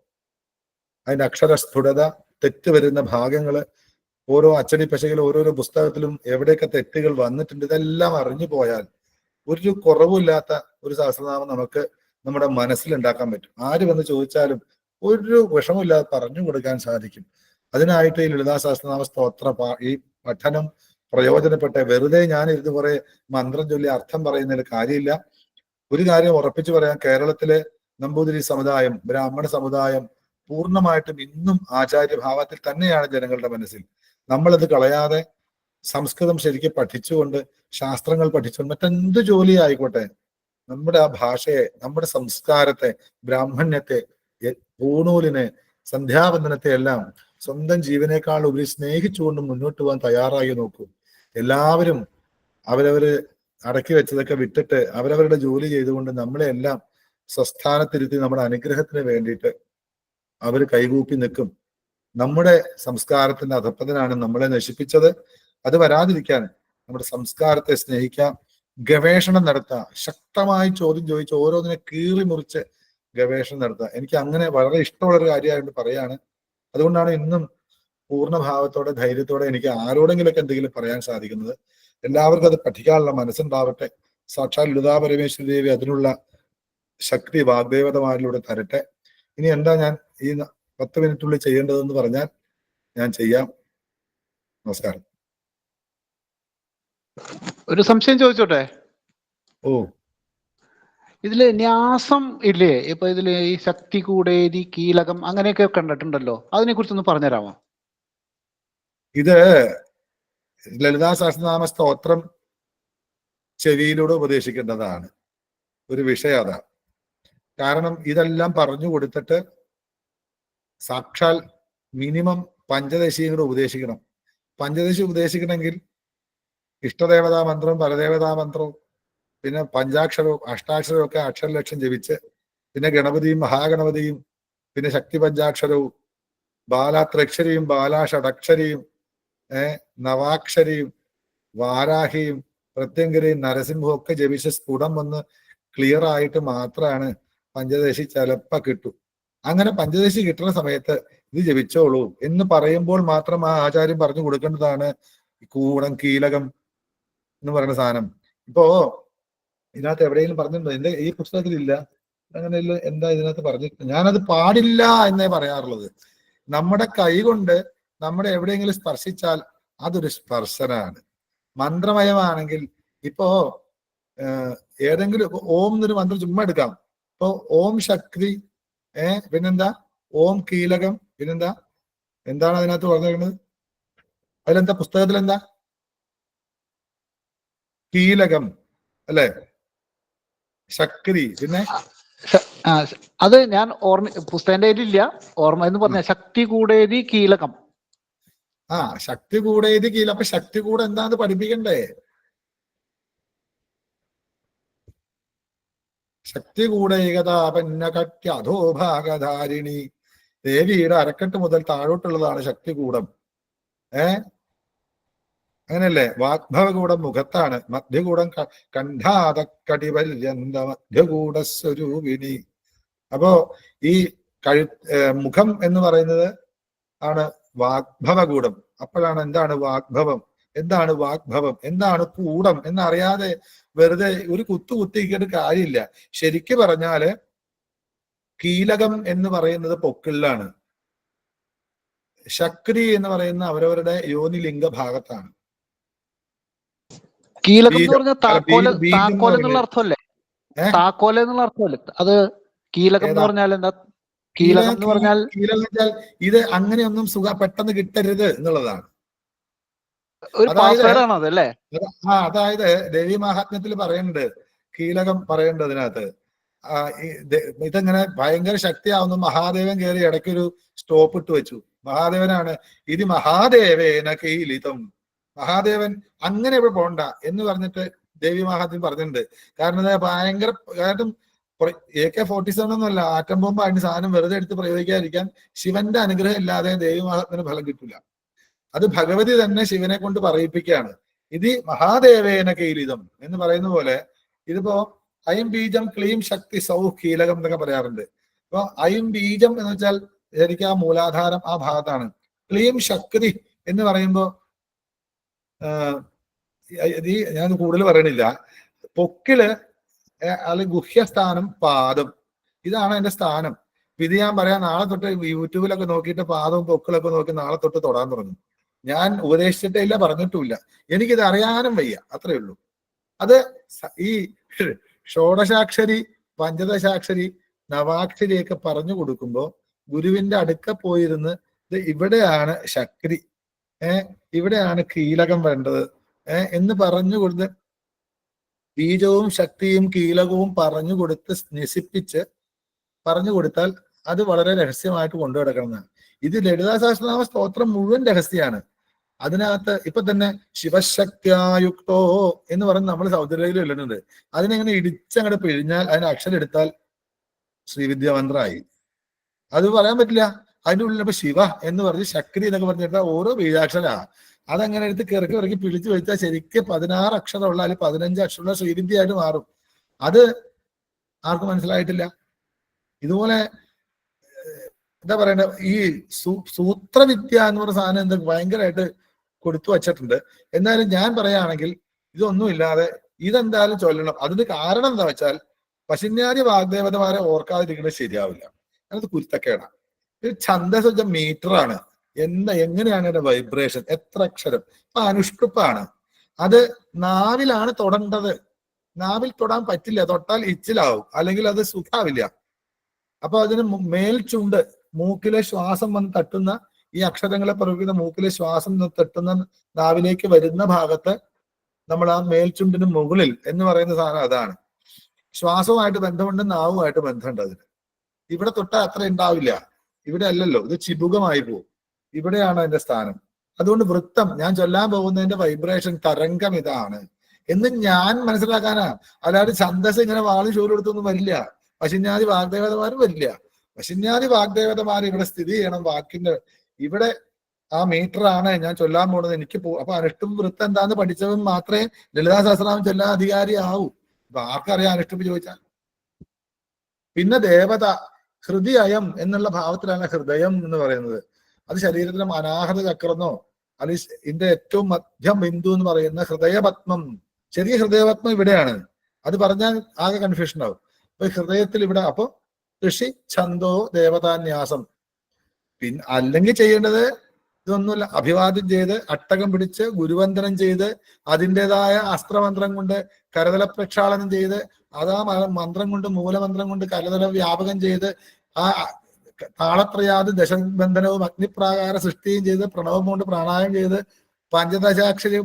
അതിന്റെ അക്ഷരസ്ഫുടത, തെറ്റ് വരുന്ന ഭാഗങ്ങള്, ഓരോ അച്ചടി പശയിലും ഓരോരോ പുസ്തകത്തിലും എവിടെയൊക്കെ തെറ്റുകൾ വന്നിട്ടുണ്ട്, ഇതെല്ലാം അറിഞ്ഞു പോയാൽ ഒരു കുറവില്ലാത്ത ഒരു സഹസ്രനാമം നമുക്ക് നമ്മുടെ മനസ്സിലുണ്ടാക്കാൻ പറ്റും. ആര് വന്ന് ചോദിച്ചാലും ഒരു വിഷമമില്ലാതെ പറഞ്ഞു കൊടുക്കാൻ സാധിക്കും. അതിനായിട്ട് ഈ ലളിതാ സഹസ്രനാമ സ്തോത്ര ഈ പഠനം പ്രയോജനപ്പെട്ട, വെറുതെ ഞാൻ ഇരുന്ന് കുറെ മന്ത്രം ചൊല്ലി അർത്ഥം പറയുന്നതിൽ കാര്യമില്ല. ഒരു കാര്യം ഉറപ്പിച്ചു പറയാം, കേരളത്തിലെ നമ്പൂതിരി സമുദായം, ബ്രാഹ്മണ സമുദായം പൂർണ്ണമായിട്ടും ഇന്നും ആചാര്യഭാവത്തിൽ തന്നെയാണ് ജനങ്ങളുടെ മനസ്സിൽ. നമ്മളത് കളയാതെ സംസ്കൃതം ശരിക്കും പഠിച്ചുകൊണ്ട്, ശാസ്ത്രങ്ങൾ പഠിച്ചുകൊണ്ട്, മറ്റെന്ത് ജോലി ആയിക്കോട്ടെ, നമ്മുടെ ആ ഭാഷയെ, നമ്മുടെ സംസ്കാരത്തെ, ബ്രാഹ്മണ്യത്തെ, പൂണൂലിനെ, സന്ധ്യാവന്ദനത്തെ എല്ലാം സ്വന്തം ജീവനേക്കാൾ ഉപരി സ്നേഹിച്ചുകൊണ്ട് മുന്നോട്ട് പോകാൻ തയ്യാറായി നോക്കൂ. എല്ലാവരും അവരവര് അടക്കി വെച്ചതൊക്കെ വിട്ടിട്ട് അവരവരുടെ ജോലി ചെയ്തുകൊണ്ട് നമ്മളെ എല്ലാം സ്വസ്ഥാനത്തിരുത്തി നമ്മുടെ അനുഗ്രഹത്തിന് വേണ്ടിയിട്ട് അവർ കൈകൂപ്പി നിൽക്കും. നമ്മുടെ സംസ്കാരത്തിന്റെ അധപ്പതനാണ് നമ്മളെ നശിപ്പിച്ചത്. അത് വരാതിരിക്കാൻ നമ്മുടെ സംസ്കാരത്തെ സ്നേഹിക്കാം, ഗവേഷണം നടത്താം, ശക്തമായി ചോദ്യം ചോദിച്ച് ഓരോന്നിനെ കീറി മുറിച്ച് ഗവേഷണം നടത്തുക. എനിക്ക് അങ്ങനെ വളരെ ഇഷ്ടമുള്ളൊരു കാര്യമായിട്ട് പറയാണ്. അതുകൊണ്ടാണ് ഇന്നും പൂർണ്ണഭാവത്തോടെ, ധൈര്യത്തോടെ എനിക്ക് ആരോടെങ്കിലൊക്കെ എന്തെങ്കിലും പറയാൻ സാധിക്കുന്നത്. എല്ലാവർക്കും അത് പഠിക്കാനുള്ള മനസ്സുണ്ടാവട്ടെ. സാക്ഷാൽ ലളിതാ പരമേശ്വരി ദേവി അതിനുള്ള ശക്തി വാഗ്ദേവതമാരിലൂടെ തരട്ടെ. ഇനി എന്താ ഞാൻ ഈ 10 മിനിറ്റുള്ളിൽ ചെയ്യേണ്ടതെന്ന് പറഞ്ഞാൽ ഞാൻ ചെയ്യാം. നമസ്കാരം. ഒരു സംശയം ചോദിച്ചോട്ടെ? ഓ, ഇതില് ന്യാസം ഇല്ലേ? ഇപ്പൊ ഇതില് ഈ ശക്തി കൂടേരി, കീലകം അങ്ങനെയൊക്കെ കണ്ടിട്ടുണ്ടല്ലോ, അതിനെ കുറിച്ചൊന്ന് പറഞ്ഞുതരാമോ? ഇത് ലളിതാ സഹസ്രനാമ സ്തോത്രം ചെവിയിലൂടെ ഉപദേശിക്കേണ്ടതാണ്. ഒരു വിഷയം അതാണ്. കാരണം ഇതെല്ലാം പറഞ്ഞു കൊടുത്തിട്ട് സാക്ഷാൽ മിനിമം പഞ്ചദശിയും കൂടെ ഉപദേശിക്കണം. പഞ്ചദശി ഉപദേശിക്കണമെങ്കിൽ ഇഷ്ടദേവതാ മന്ത്രവും പരദേവതാ മന്ത്രവും പിന്നെ പഞ്ചാക്ഷരവും അഷ്ടാക്ഷരവും ഒക്കെ അക്ഷരലക്ഷം ജപിച്ച്, പിന്നെ ഗണപതിയും മഹാഗണപതിയും പിന്നെ ശക്തി പഞ്ചാക്ഷരവും ബാലാത്രക്ഷരിയും ബാലാഷടക്ഷരിയും നവാക്ഷരിയും വാരാഹിയും പ്രത്യങ്കരയും നരസിംഹവും ഒക്കെ ജപിച്ച് സ്ഫുടം വന്ന് ക്ലിയർ ആയിട്ട് മാത്രമാണ് പഞ്ചദശി ചിലപ്പോ കിട്ടും. അങ്ങനെ പഞ്ചദശി കിട്ടുന്ന സമയത്ത് ഇത് ജപിച്ചോളൂ എന്ന് പറയുമ്പോൾ മാത്രം ആ ആചാര്യം പറഞ്ഞു കൊടുക്കേണ്ടതാണ് കൂടം, കീലകം എന്ന് പറയുന്ന സാധനം. ഇപ്പോ ഇതിനകത്ത് എവിടെയെങ്കിലും പറഞ്ഞിട്ടുണ്ടോ? എന്റെ ഈ പുസ്തകത്തിലില്ല. അങ്ങനെ എന്താ ഇതിനകത്ത് പറഞ്ഞിട്ട്? ഞാനത് പാടില്ല എന്നേ പറയാറുള്ളത്. നമ്മുടെ കൈ കൊണ്ട് നമ്മുടെ എവിടെയെങ്കിലും സ്പർശിച്ചാൽ അതൊരു സ്പർശനാണ്. മന്ത്രമയമാണെങ്കിൽ ഇപ്പോ ഏതെങ്കിലും ഓം എന്നൊരു മന്ത്രം ചുമ്മാ എടുക്കാം. ഇപ്പൊ ഓം ശക്തി, പിന്നെന്താ ഓം കീലകം, പിന്നെന്താ, എന്താണ് അതിനകത്ത് പറഞ്ഞിരിക്കുന്നത്? അതിലെന്താ പുസ്തകത്തിൽ എന്താ? കീലകം അല്ലെ, ശക്തി, പിന്നെ അത് ഞാൻ പുസ്തകന്റെ കയ്യിലില്ല, ഓർമ്മ എന്ന് പറഞ്ഞ ശക്തി കൂടേരി കീലകം. ശക്തി കൂടേരി കീലകം. അപ്പൊ ശക്തി കൂടെ എന്താന്ന് പഠിപ്പിക്കണ്ടേ? ശക്തി കൂടെ ഏകതാപന്നകട്യ അധോഭാഗധാരിണി. ദേവിയുടെ അരക്കെട്ട് മുതൽ താഴോട്ടുള്ളതാണ് ശക്തികൂടം. അങ്ങനെയല്ലേ? വാഗ്ഭവകൂടം മുഖത്താണ്, മധ്യകൂടം കണ്ഠാതക്കടിപര്യന്ത മധ്യകൂട സ്വരൂപിണി. അപ്പോ ഈ മുഖം എന്ന് പറയുന്നത് ആണ് വാഗ്ഭവകൂടം. അപ്പോഴാണ് എന്താണ് വാഗ്ഭവം, എന്താണ് വാഗ്ഭവം, എന്താണ് കൂടം എന്നറിയാതെ വെറുതെ ഒരു കുത്തിക്കിട്ട് കാര്യമില്ല. ശരിക്ക് പറഞ്ഞാല് കീലകം എന്ന് പറയുന്നത് പൊക്കിളിലാണ്, ശക്തി എന്ന് പറയുന്ന അവരവരുടെ യോനിലിംഗ ഭാഗത്താണ്. കീലകം എന്ന് പറഞ്ഞാൽ താക്കോൽ എന്നുള്ള അർത്ഥമല്ലേ? താക്കോൽ എന്നുള്ള അർത്ഥമല്ലേ അത്? കീലകം എന്ന് പറഞ്ഞാൽ എന്താ? കീലകം എന്ന് പറഞ്ഞാൽ ഇത് അങ്ങനെയൊന്നും പെട്ടെന്ന് കിട്ടരുത് എന്നുള്ളതാണ്. അതായത് ദേവി മഹാത്മ്യത്തിൽ പറയുന്നുണ്ട്, കീലകം പറയുന്നുണ്ട് അതിനകത്ത്. ഇതെങ്ങനെ ഭയങ്കര ശക്തിയാവുന്നു. മഹാദേവൻ കയറി ഇടയ്ക്കൊരു സ്റ്റോപ്പ് ഇട്ട് വെച്ചു. മഹാദേവനാണ് ഇത്, മഹാദേവേന കീലിതം. മഹാദേവൻ അങ്ങനെ ഇവിടെ പോണ്ട എന്ന് പറഞ്ഞിട്ട് ദേവി മഹാത്മ്യം പറഞ്ഞിട്ടുണ്ട്. കാരണം ഭയങ്കര, കാരണം AK-47 ഒന്നുമല്ല, ആറ്റം ബോംബ് അതിന് സാധനം വെറുതെ എടുത്ത് പ്രയോഗിക്കാതിരിക്കാൻ ശിവന്റെ അനുഗ്രഹം ഇല്ലാതെ ദേവി മഹാത്മ്യത്തിന് ഫലം കിട്ടില്ല. അത് ഭഗവതി തന്നെ ശിവനെ കൊണ്ട് പറയിപ്പിക്കുകയാണ്. ഇത് മഹാദേവേന കീലിതം എന്ന് പറയുന്ന പോലെ ഇതിപ്പോ അയം ബീജം ക്ലീം ശക്തി സൗ കീലകം എന്നൊക്കെ പറയാറുണ്ട്. അപ്പൊ അയം ബീജം എന്ന് വെച്ചാൽ ശരിക്കും ആ മൂലാധാരം ആ ഭാഗത്താണ്. ക്ലീം ശക്തി എന്ന് പറയുമ്പോ ഞാൻ കൂടുതൽ പറയണില്ല. പൊക്കിള് അല്ലെങ്കിൽ ഗുഹ്യസ്ഥാനം പാദം, ഇതാണ് എന്റെ സ്ഥാനം. ഇത് ഞാൻ പറയാം, നാളെ തൊട്ട് യൂട്യൂബിലൊക്കെ നോക്കിയിട്ട് പാദവും പൊക്കിളൊക്കെ നോക്കി നാളെ തൊട്ട് തൊടാൻ തുടങ്ങും. ഞാൻ ഉപദേശിച്ചിട്ടേ ഇല്ല, പറഞ്ഞിട്ടുമില്ല. എനിക്കിത് അറിയാനും വയ്യ, അത്രേ ഉള്ളൂ. അത് ഈ ഷോഡശാക്ഷരി, പഞ്ചദശാക്ഷരി, നവാക്ഷരിയൊക്കെ പറഞ്ഞു കൊടുക്കുമ്പോ ഗുരുവിന്റെ അടുക്ക പോയിരുന്ന് ഇത് ഇവിടെയാണ് ശക്തി, ഇവിടെയാണ് കീലകം വേണ്ടത് എന്ന് പറഞ്ഞു കൊടുത്ത് ബീജവും ശക്തിയും കീലകവും പറഞ്ഞു കൊടുത്ത് നിസിപ്പിച്ച് പറഞ്ഞു കൊടുത്താൽ അത് വളരെ രഹസ്യമായിട്ട് കൊണ്ടു കിടക്കണം. ഇത് ലളിതാ സഹസ്രനാമ സ്തോത്രം മുഴുവൻ രഹസ്യമാണ്. അതിനകത്ത് ഇപ്പൊ തന്നെ ശിവശക്തിയുക്തോ എന്ന് പറഞ്ഞ് നമ്മൾ സൗന്ദര്യയിൽ എഴുതുന്നുണ്ട്. അതിനെങ്ങനെ ഇടിച്ചങ്ങോട്ട് പിഴിഞ്ഞാൽ അതിന് അക്ഷരം എടുത്താൽ ശ്രീവിദ്യാമന്ത്രമായി. അത് പറയാൻ പറ്റില്ല. അതിന്റെ ഉള്ളിൽ ഇപ്പൊ ശിവ എന്ന് പറഞ്ഞ് ശക്തി എന്നൊക്കെ പറഞ്ഞിട്ടാൽ ഓരോ ബീജാക്ഷരാ. അതങ്ങനെ എടുത്ത് കിറക്കി ഇറക്കി പിടിച്ചു വെച്ചാൽ ശരിക്കും 16 അക്ഷരമുള്ള അല്ലെങ്കിൽ 15 അക്ഷരമുള്ള ശ്രീവിദ്യയായിട്ട് മാറും. അത് ആർക്കും മനസ്സിലായിട്ടില്ല. ഇതുപോലെ എന്താ പറയണ്ട, ഈ സൂത്രവിദ്യ എന്ന് പറയുന്ന സാധനം എന്താ ഭയങ്കരമായിട്ട് കൊടുത്തു വച്ചിട്ടുണ്ട്. എന്നാലും ഞാൻ പറയുകയാണെങ്കിൽ ഇതൊന്നുമില്ലാതെ ഇതെന്തായാലും ചൊല്ലണം. അതിന് കാരണം എന്താ വെച്ചാൽ പശുന്യാദി വാഗ്ദേവതമാരെ ഓർക്കാതിരിക്കുന്നത് ശരിയാവില്ല. അത് കുരുത്തക്കേടാണ്. ഇത് ഛന്ദസ് വെച്ച മീറ്ററാണ്. എങ്ങനെയാണ് എന്റെ വൈബ്രേഷൻ, എത്ര അക്ഷരം. ഇപ്പൊ അനുഷ്ടുപ്പാണ്, അത് നാവിലാണ് തൊടേണ്ടത്. നാവിൽ തൊടാൻ പറ്റില്ല, തൊട്ടാൽ ഇച്ചിലാവും, അല്ലെങ്കിൽ അത് സുഖാവില്ല. അപ്പൊ അതിന് മേൽചുണ്ട്, മൂക്കിലെ ശ്വാസം വന്ന് തട്ടുന്ന ഈ അക്ഷരങ്ങളെ പ്രയോഗിക്കുന്ന മൂക്കിലെ ശ്വാസം തട്ടുന്ന നാവിലേക്ക് വരുന്ന ഭാഗത്ത് നമ്മൾ ആ മേൽചുണ്ടിന് മുകളിൽ എന്ന് പറയുന്ന സാധനം അതാണ്. ശ്വാസവുമായിട്ട് ബന്ധമുണ്ട്, നാവുമായിട്ട് ബന്ധമുണ്ട്. അതിന് ഇവിടെ തൊട്ടാൽ അത്ര ഉണ്ടാവില്ല. ഇവിടെ അല്ലല്ലോ, ഇത് ചിബുകമായി പോകും. ഇവിടെയാണ് അതിന്റെ സ്ഥാനം. അതുകൊണ്ട് വൃത്തം ഞാൻ ചൊല്ലാൻ പോകുന്നതിന്റെ വൈബ്രേഷൻ തരംഗം ഇതാണ് എന്ന് ഞാൻ മനസ്സിലാക്കാനാ. അല്ലാതെ ഛന്ദസ് ഇങ്ങനെ വാളി ഷോൽ എടുത്തൊന്നും വരില്ല. പശുന്യാദി വാഗ്ദേവതമാരും വരില്ല. പശുന്യാദി വാഗ്ദേവതമാർ ഇവിടെ സ്ഥിതി ചെയ്യണം. വാക്കിന്റെ ഇവിടെ ആ മീറ്റർ ആണ് ഞാൻ ചൊല്ലാൻ പോകുന്നത്. എനിക്ക് അപ്പൊ അനുഷ്ടും വൃത്തം എന്താന്ന് പഠിച്ചവൻ മാത്രമേ ലളിതാ സഹസ്രനാമം ചൊല്ലാൻ അധികാരി ആവൂ. അപ്പൊ ആർക്കറിയാം അനുഷ്ടുപ്പ് ചോദിച്ചാൽ. പിന്നെ ദേവത ഹൃദയം എന്നുള്ള ഭാവത്തിലാണ് ഹൃദയം എന്ന് പറയുന്നത്. അത് ശരീരത്തിലെ അനാഹൃത ചക്രന്നോ അല്ലെങ്കിൽ ഇതിന്റെ ഏറ്റവും മധ്യം ബിന്ദു എന്ന് പറയുന്ന ഹൃദയപത്മം, ചെറിയ ഹൃദയപത്മം ഇവിടെയാണ്. അത് പറഞ്ഞാൽ ആകെ കൺഫ്യൂഷൻ ആവും. അപ്പൊ ഹൃദയത്തിൽ ഇവിടെ, അപ്പൊ ഋഷി ഛന്തോ ദേവതാന്യാസം. പിന്നെ അല്ലെങ്കിൽ ചെയ്യേണ്ടത് ഇതൊന്നുമില്ല, അഭിവാദ്യം ചെയ്ത് അട്ടകം പിടിച്ച് ഗുരുവന്ദനം ചെയ്ത് അതിൻ്റെതായ അസ്ത്രമന്ത്രം കൊണ്ട് കരതല പ്രക്ഷാളനം ചെയ്ത് അതാ മന്ത്രം കൊണ്ട് മൂലമന്ത്രം കൊണ്ട് കരതല വ്യാപകം ചെയ്ത് ആ താളത്രയാത് ദശബന്ധനവും അഗ്നിപ്രാകാര സൃഷ്ടിയും ചെയ്ത് പ്രണവം കൊണ്ട് പ്രാണായം ചെയ്ത് പഞ്ചദശാക്ഷരി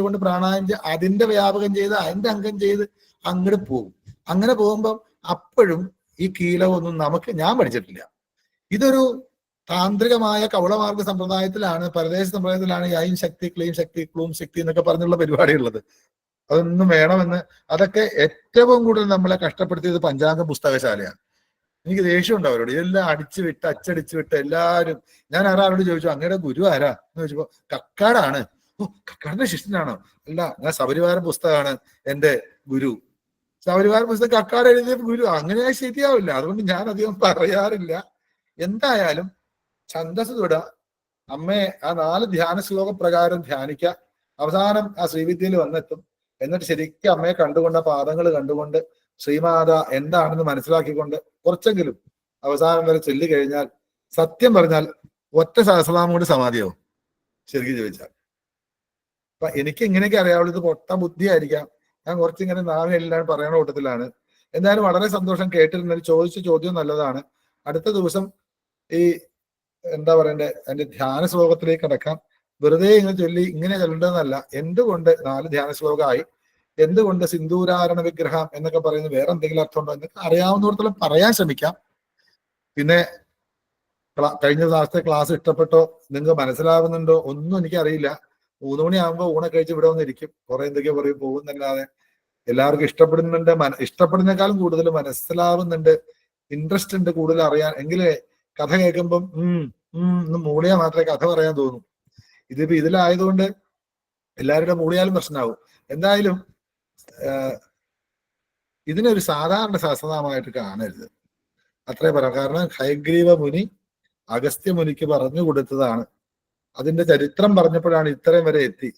കൊണ്ട് പ്രാണായം ചെയ്ത് അതിന്റെ വ്യാപകം ചെയ്ത് അതിന്റെ അംഗം ചെയ്ത് അങ്ങോട്ട് പോകും. അങ്ങനെ പോകുമ്പം അപ്പോഴും ഈ കീലമൊന്നും ഞാൻ പഠിച്ചിട്ടില്ല. ഇതൊരു താന്ത്രികമായ കവളമാർഗ സമ്പ്രദായത്തിലാണ്, പരദേശ സമ്പ്രദായത്തിലാണ് ഈ ഐം ശക്തി ക്ലീം ശക്തി ക്ലൂം ശക്തി എന്നൊക്കെ പറഞ്ഞുള്ള പരിപാടിയുള്ളത്. അതൊന്നും വേണമെന്ന്, അതൊക്കെ ഏറ്റവും കൂടുതൽ നമ്മളെ കഷ്ടപ്പെടുത്തിയത് പഞ്ചാംഗ പുസ്തകശാലയാണ്. എനിക്ക് ദേഷ്യമുണ്ട് അവരോട്. ഇതെല്ലാം അച്ചടിച്ചു വിട്ട് എല്ലാവരും. ഞാൻ ആരോട് ചോദിച്ചു അങ്ങയുടെ ഗുരു ആരാ എന്ന് ചോദിച്ചപ്പോ കക്കാടാണ്. ഓ, കക്കാടിന്റെ ശിഷ്യനാണോ? അല്ല, ഞാൻ സപരിവാരം പുസ്തകമാണ് എന്റെ ഗുരു. സപരിവാരം പുസ്തകം കക്കാട് എഴുതിയ ഗുരു, അങ്ങനെ ശരിയാവില്ല. അതുകൊണ്ട് ഞാൻ അധികം പറയാറില്ല. എന്തായാലും ഛന്ദസ് തൊട, അമ്മയെ ആ 4 ധ്യാന ശ്ലോക പ്രകാരം ധ്യാനിക്കുക. അവസാനം ആ ശ്രീവിദ്യയിൽ വന്നെത്തും. എന്നിട്ട് ശരിക്കും അമ്മയെ കണ്ടുകൊണ്ട് ആ പാദങ്ങൾ കണ്ടുകൊണ്ട് ശ്രീമാത എന്താണെന്ന് മനസ്സിലാക്കിക്കൊണ്ട് കുറച്ചെങ്കിലും അവസാനം വരെ ചൊല്ലി കഴിഞ്ഞാൽ സത്യം പറഞ്ഞാൽ ഒറ്റ സഹസ്രനാമം കൊണ്ട് സമാധിയാവും ശരിക്കും ചോദിച്ചാൽ. അപ്പൊ എനിക്ക് ഇങ്ങനെയൊക്കെ അറിയാവുള്ളൂ. ഇത് പൊട്ട ബുദ്ധിയായിരിക്കാം. ഞാൻ കുറച്ചിങ്ങനെ നാവിനെല്ലാം പറയണ കൂട്ടത്തിലാണ്. എന്തായാലും വളരെ സന്തോഷം കേട്ടിരുന്നത്. ചോദിച്ച ചോദ്യം നല്ലതാണ്. അടുത്ത ദിവസം ഈ എന്താ പറയണ്ടേ അതിന്റെ ധ്യാന ശ്ലോകത്തിലേക്ക് കടക്കാം. വെറുതെ ഇങ്ങനെ ചൊല്ലി ഇങ്ങനെ ചൊല്ലേണ്ടതെന്നല്ല. എന്തുകൊണ്ട് 4 ധ്യാന ശ്ലോകമായി, എന്തുകൊണ്ട് സിന്ദൂരാരണ വിഗ്രഹം എന്നൊക്കെ പറയുന്നത് വേറെ എന്തെങ്കിലും അർത്ഥമുണ്ടോ എന്നൊക്കെ അറിയാവുന്നിടത്തോളം പറയാൻ ശ്രമിക്കാം. പിന്നെ കഴിഞ്ഞ ദിവസത്തെ ക്ലാസ് ഇഷ്ടപ്പെട്ടോ, നിങ്ങൾക്ക് മനസ്സിലാവുന്നുണ്ടോ ഒന്നും എനിക്കറിയില്ല. 3 മണിയാകുമ്പോൾ ഊണൊക്കെ കഴിച്ച് ഇവിടെ വന്നിരിക്കും. കുറെ എന്തൊക്കെയോ പറയും, പോകുന്നല്ലാതെ എല്ലാവർക്കും ഇഷ്ടപ്പെടുന്നുണ്ട്. ഇഷ്ടപ്പെടുന്നേക്കാളും കൂടുതൽ മനസ്സിലാവുന്നുണ്ട്, ഇൻട്രസ്റ്റ് ഉണ്ട് കൂടുതൽ അറിയാൻ. എങ്കിലേ കഥ കേൾക്കുമ്പം മൂളിയാ മാത്രമേ കഥ പറയാൻ തോന്നും. ഇതിപ്പോ ഇതിലായതുകൊണ്ട് എല്ലാവരുടെ മൂളിയാലും പ്രശ്നമാവും. എന്തായാലും ഇതിനൊരു സാധാരണ സഹസ്രനാമമായിട്ട് കാണരുത്, അത്രേ പറയാം. കാരണം ഹയഗ്രീവ മുനി അഗസ്ത്യ മുനിക്ക് പറഞ്ഞു കൊടുത്തതാണ്. അതിന്റെ ചരിത്രം പറഞ്ഞപ്പോഴാണ് ഇത്രയും വരെ എത്തി.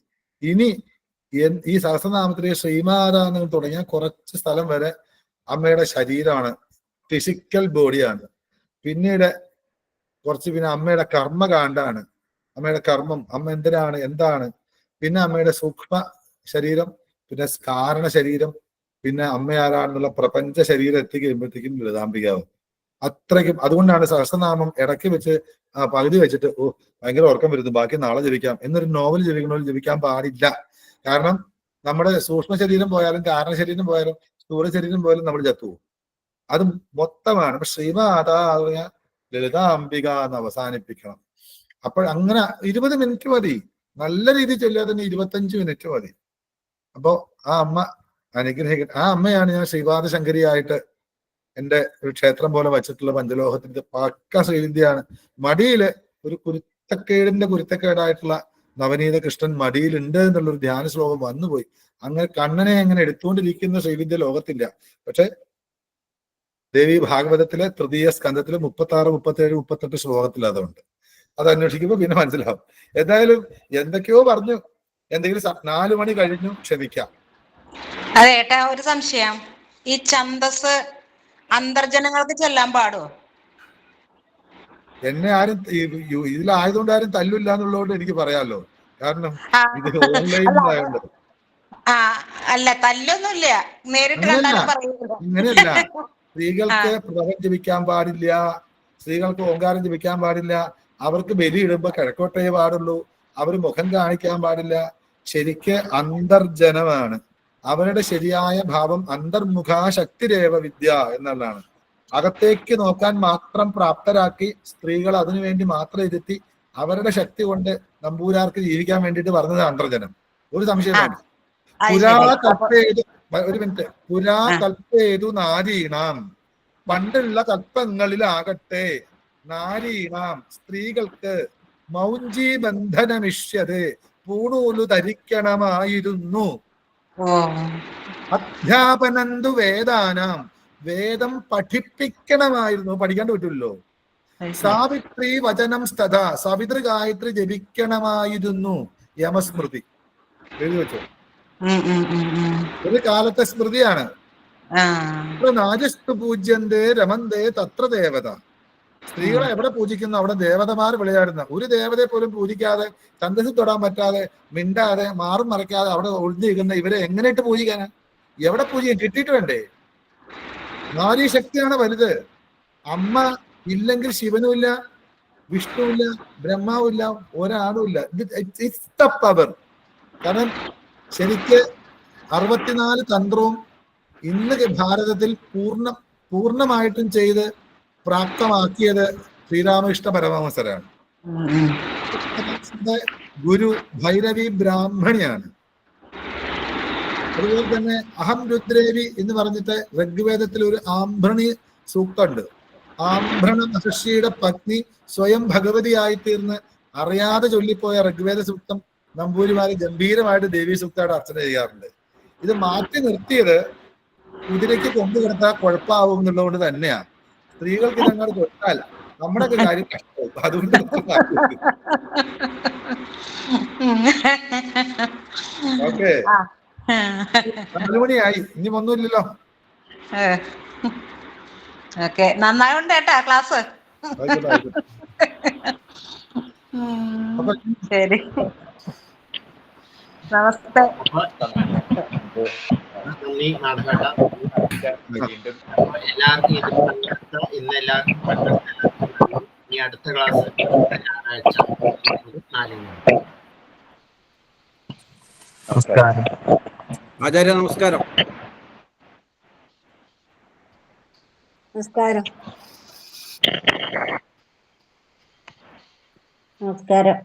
ഇനി ഈ സഹസ്രനാമത്തിലെ ശ്രീമാതാന്ന് തുടങ്ങിയ കുറച്ച് സ്ഥലം വരെ അമ്മയുടെ ശരീരമാണ്, ഫിസിക്കൽ ബോഡിയാണ്. പിന്നീട് പിന്നെ അമ്മയുടെ കർമ്മകാണ്ഡാണ്, അമ്മയുടെ കർമ്മം, അമ്മ എന്താണ്. പിന്നെ അമ്മയുടെ സൂക്ഷ്മ ശരീരം, പിന്നെ കാരണ ശരീരം, പിന്നെ അമ്മ ആരാണെന്നുള്ള പ്രപഞ്ച ശരീരം എത്തിക്കഴിയുമ്പോഴത്തേക്കും ലളിതാംബികാവും. അത്രയ്ക്കും. അതുകൊണ്ടാണ് സഹസ്രനാമം ഇടയ്ക്ക് വെച്ച് പകുതി വെച്ചിട്ട് ഭയങ്കര ഉറക്കം വരുന്നു, ബാക്കി നാളെ ജപിക്കാം എന്നൊരു നോവൽ ജപിക്കണമെങ്കിൽ ജപിക്കാൻ പാടില്ല. കാരണം നമ്മുടെ സൂക്ഷ്മ ശരീരം പോയാലും കാരണ ശരീരം പോയാലും സ്ഥൂല ശരീരം പോയാലും നമ്മൾ ചത്തുപോകും. അത് മൊത്തമാണ്. അപ്പൊ ശ്രീമാതാ ലളിതാംബിക എന്ന് അവസാനിപ്പിക്കണം. അപ്പോൾ അങ്ങനെ 20 മിനിറ്റ് മതി, നല്ല രീതിയിൽ ചൊല്ലിയാൽ തന്നെ 25 മിനിറ്റ് മതി. അപ്പോ ആ അമ്മ അനുഗ്രഹിക്കട്ടെ. ആ അമ്മയാണ് ഞാൻ ശ്രീപാദശങ്കരിയായിട്ട് എൻ്റെ ഒരു ക്ഷേത്രം പോലെ വച്ചിട്ടുള്ള പഞ്ചലോഹത്തിന്റെ പക്ക ശ്രീവിദ്യയാണ്. മടിയില് ഒരു കുരുത്തക്കേടായിട്ടുള്ള നവനീത കൃഷ്ണൻ മടിയിലുണ്ട് എന്നുള്ളൊരു ധ്യാന ശ്ലോകം വന്നുപോയി. അങ്ങനെ കണ്ണനെ അങ്ങനെ എടുത്തുകൊണ്ടിരിക്കുന്ന ശ്രീവിദ്യ ലോകത്തില്ല. പക്ഷെ ദേവി ഭാഗവതത്തിലെ തൃതീയ സ്കന്ധത്തില് 36, 37, 38 ശ്ലോകത്തിൽ അതുണ്ട്. അത് അന്വേഷിക്കുമ്പോൾ പിന്നെ മനസ്സിലാവും. എന്തായാലും എന്തൊക്കെയോ പറഞ്ഞു. എന്തെങ്കിലും 4 മണി കഴിഞ്ഞു, ക്ഷമിക്കാം. അതെ ഏട്ടാ, ഒരു സംശയം. ഈ ഛന്ദസ് അന്തർജനങ്ങൾക്ക് ചെല്ലാൻ പാടുമോ? എന്നെ ആരും ഇതിലായതുകൊണ്ട് ആരും തല്ലില്ല എന്നുള്ളതുകൊണ്ട് എനിക്ക് പറയാമല്ലോ. കാരണം ഇത് ഓൺലൈനിലായോണ്ട്. അല്ല, തല്ലൊന്നുമില്ല, നേരിട്ട് കണ്ടാലും പറയുന്നത്. ഇങ്ങനെയല്ല, സ്ത്രീകൾക്ക് പ്രഭം ജപിക്കാൻ പാടില്ല, സ്ത്രീകൾക്ക് ഓങ്കാരം ജപിക്കാൻ പാടില്ല, അവർക്ക് ബലി ഇടുമ്പോ കിഴക്കോട്ടേ പാടുള്ളൂ, അവർ മുഖം കാണിക്കാൻ പാടില്ല. ശരിക്ക് അന്തർജനമാണ്. അവരുടെ ശരിയായ ഭാവം അന്തർമുഖാശക്തിരേവ വിദ്യ എന്നുള്ളതാണ്. അകത്തേക്ക് നോക്കാൻ മാത്രം പ്രാപ്തരാക്കി സ്ത്രീകൾ അതിനുവേണ്ടി മാത്രം ഇരുത്തി അവരുടെ ശക്തി കൊണ്ട് നമ്പൂരാർക്ക് ജീവിക്കാൻ വേണ്ടിയിട്ട് പറഞ്ഞത് അന്തർജനം. ഒരു സംശയം വേണ്ട. പുരാ കൽപ്പേതു നാരീണാം, പണ്ടുള്ള കൽപ്പങ്ങളിലാകട്ടെ നാരീണാം സ്ത്രീകൾക്ക് മൗഞ്ചി ബന്ധനമിഷ്യത് പൂണൂലു ധരിക്കണമായിരുന്നു. അധ്യാപനന്തു വേദാനാം, വേദം പഠിപ്പിക്കണമായിരുന്നു, പഠിക്കാൻ പറ്റില്ലല്ലോ. സാവിത്രി വചനം സ്തഥ, സവിതൃ ഗായത്രി ജപിക്കണമായിരുന്നു. യമസ്മൃതി എഴുതി വെച്ചോ, ഒരു കാലത്തെ സ്മൃതിയാണ്. നാജസ്തു പൂജ്യന്തേ രമന്തേ തത്ര ദേവത. സ്ത്രീകളെ എവിടെ പൂജിക്കുന്നു അവിടെ ദേവതമാർ വിളയാടുന്ന. ഒരു ദേവതയെ പോലും പൂജിക്കാതെ, ഛന്ദസ്സിൽ തൊടാൻ പറ്റാതെ, മിണ്ടാതെ, മാറും മറയ്ക്കാതെ അവിടെ ഒളിഞ്ഞിരിക്കുന്ന ഇവരെ എങ്ങനെയിട്ട് പൂജിക്കാനാ? എവിടെ പൂജിക്കാൻ? കിട്ടിയിട്ട് വേണ്ടേ? നാരീ ശക്തിയാണ് വലുത്. അമ്മ ഇല്ലെങ്കിൽ ശിവനുമില്ല, വിഷ്ണുവില്ല, ബ്രഹ്മാവില്ല, ഒരാളുമില്ല. It's the power. കാരണം ശരിക്ക് 64 തന്ത്രവും ഇന്ന് ഭാരതത്തിൽ പൂർണ്ണമായിട്ടും ചെയ്ത് പ്രാപ്തമാക്കിയത് ശ്രീരാമകൃഷ്ണ പരമഹംസരാണ്. ഗുരു ഭൈരവി ബ്രാഹ്മണിയാണ്. അതുപോലെ തന്നെ അഹം രുദ്രേവി എന്ന് പറഞ്ഞിട്ട് ഋഗ്വേദത്തിൽ ഒരു ആംഭ്രണി സൂക്തമുണ്ട്. ആംഭ്രണ മഹർഷിയുടെ പത്നി സ്വയം ഭഗവതിയായി തീർന്ന് അറിയാതെ ചൊല്ലിപ്പോയ ഋഗ്വേദ സൂക്തം നമ്പൂരിമാര് ഗംഭീരമായിട്ട് ദേവീ സൂക്തമായിട്ട് അർച്ചന ചെയ്യാറുണ്ട്. ഇത് മാറ്റി നിർത്തിയത് കുതിരയ്ക്ക് കൊണ്ടു കിടത്താൽ കുഴപ്പമാവും എന്നുള്ളതുകൊണ്ട് തന്നെയാണ്. സ്ത്രീകൾക്ക് ഞങ്ങൾ തൊട്ടാൽ നമ്മുടെയൊക്കെ കാര്യം കഷ്ടവും. അതുകൊണ്ട് ഓക്കെ, 4 മണിയായി, ഇനി ഒന്നുമില്ലല്ലോ. നന്നായുണ്ട് കേട്ടാ ക്ലാസ്. ശരി, നമസ്തേ. നന്ദി മാധവേട്ട. എല്ലാവർക്കും ഇന്ന് എല്ലാവർക്കും ഇനി അടുത്ത ക്ലാസ് ഞായറാഴ്ച 4 മണി. നമസ്കാരം ആചാര്യ. നമസ്കാരം. നമസ്കാരം. നമസ്കാരം.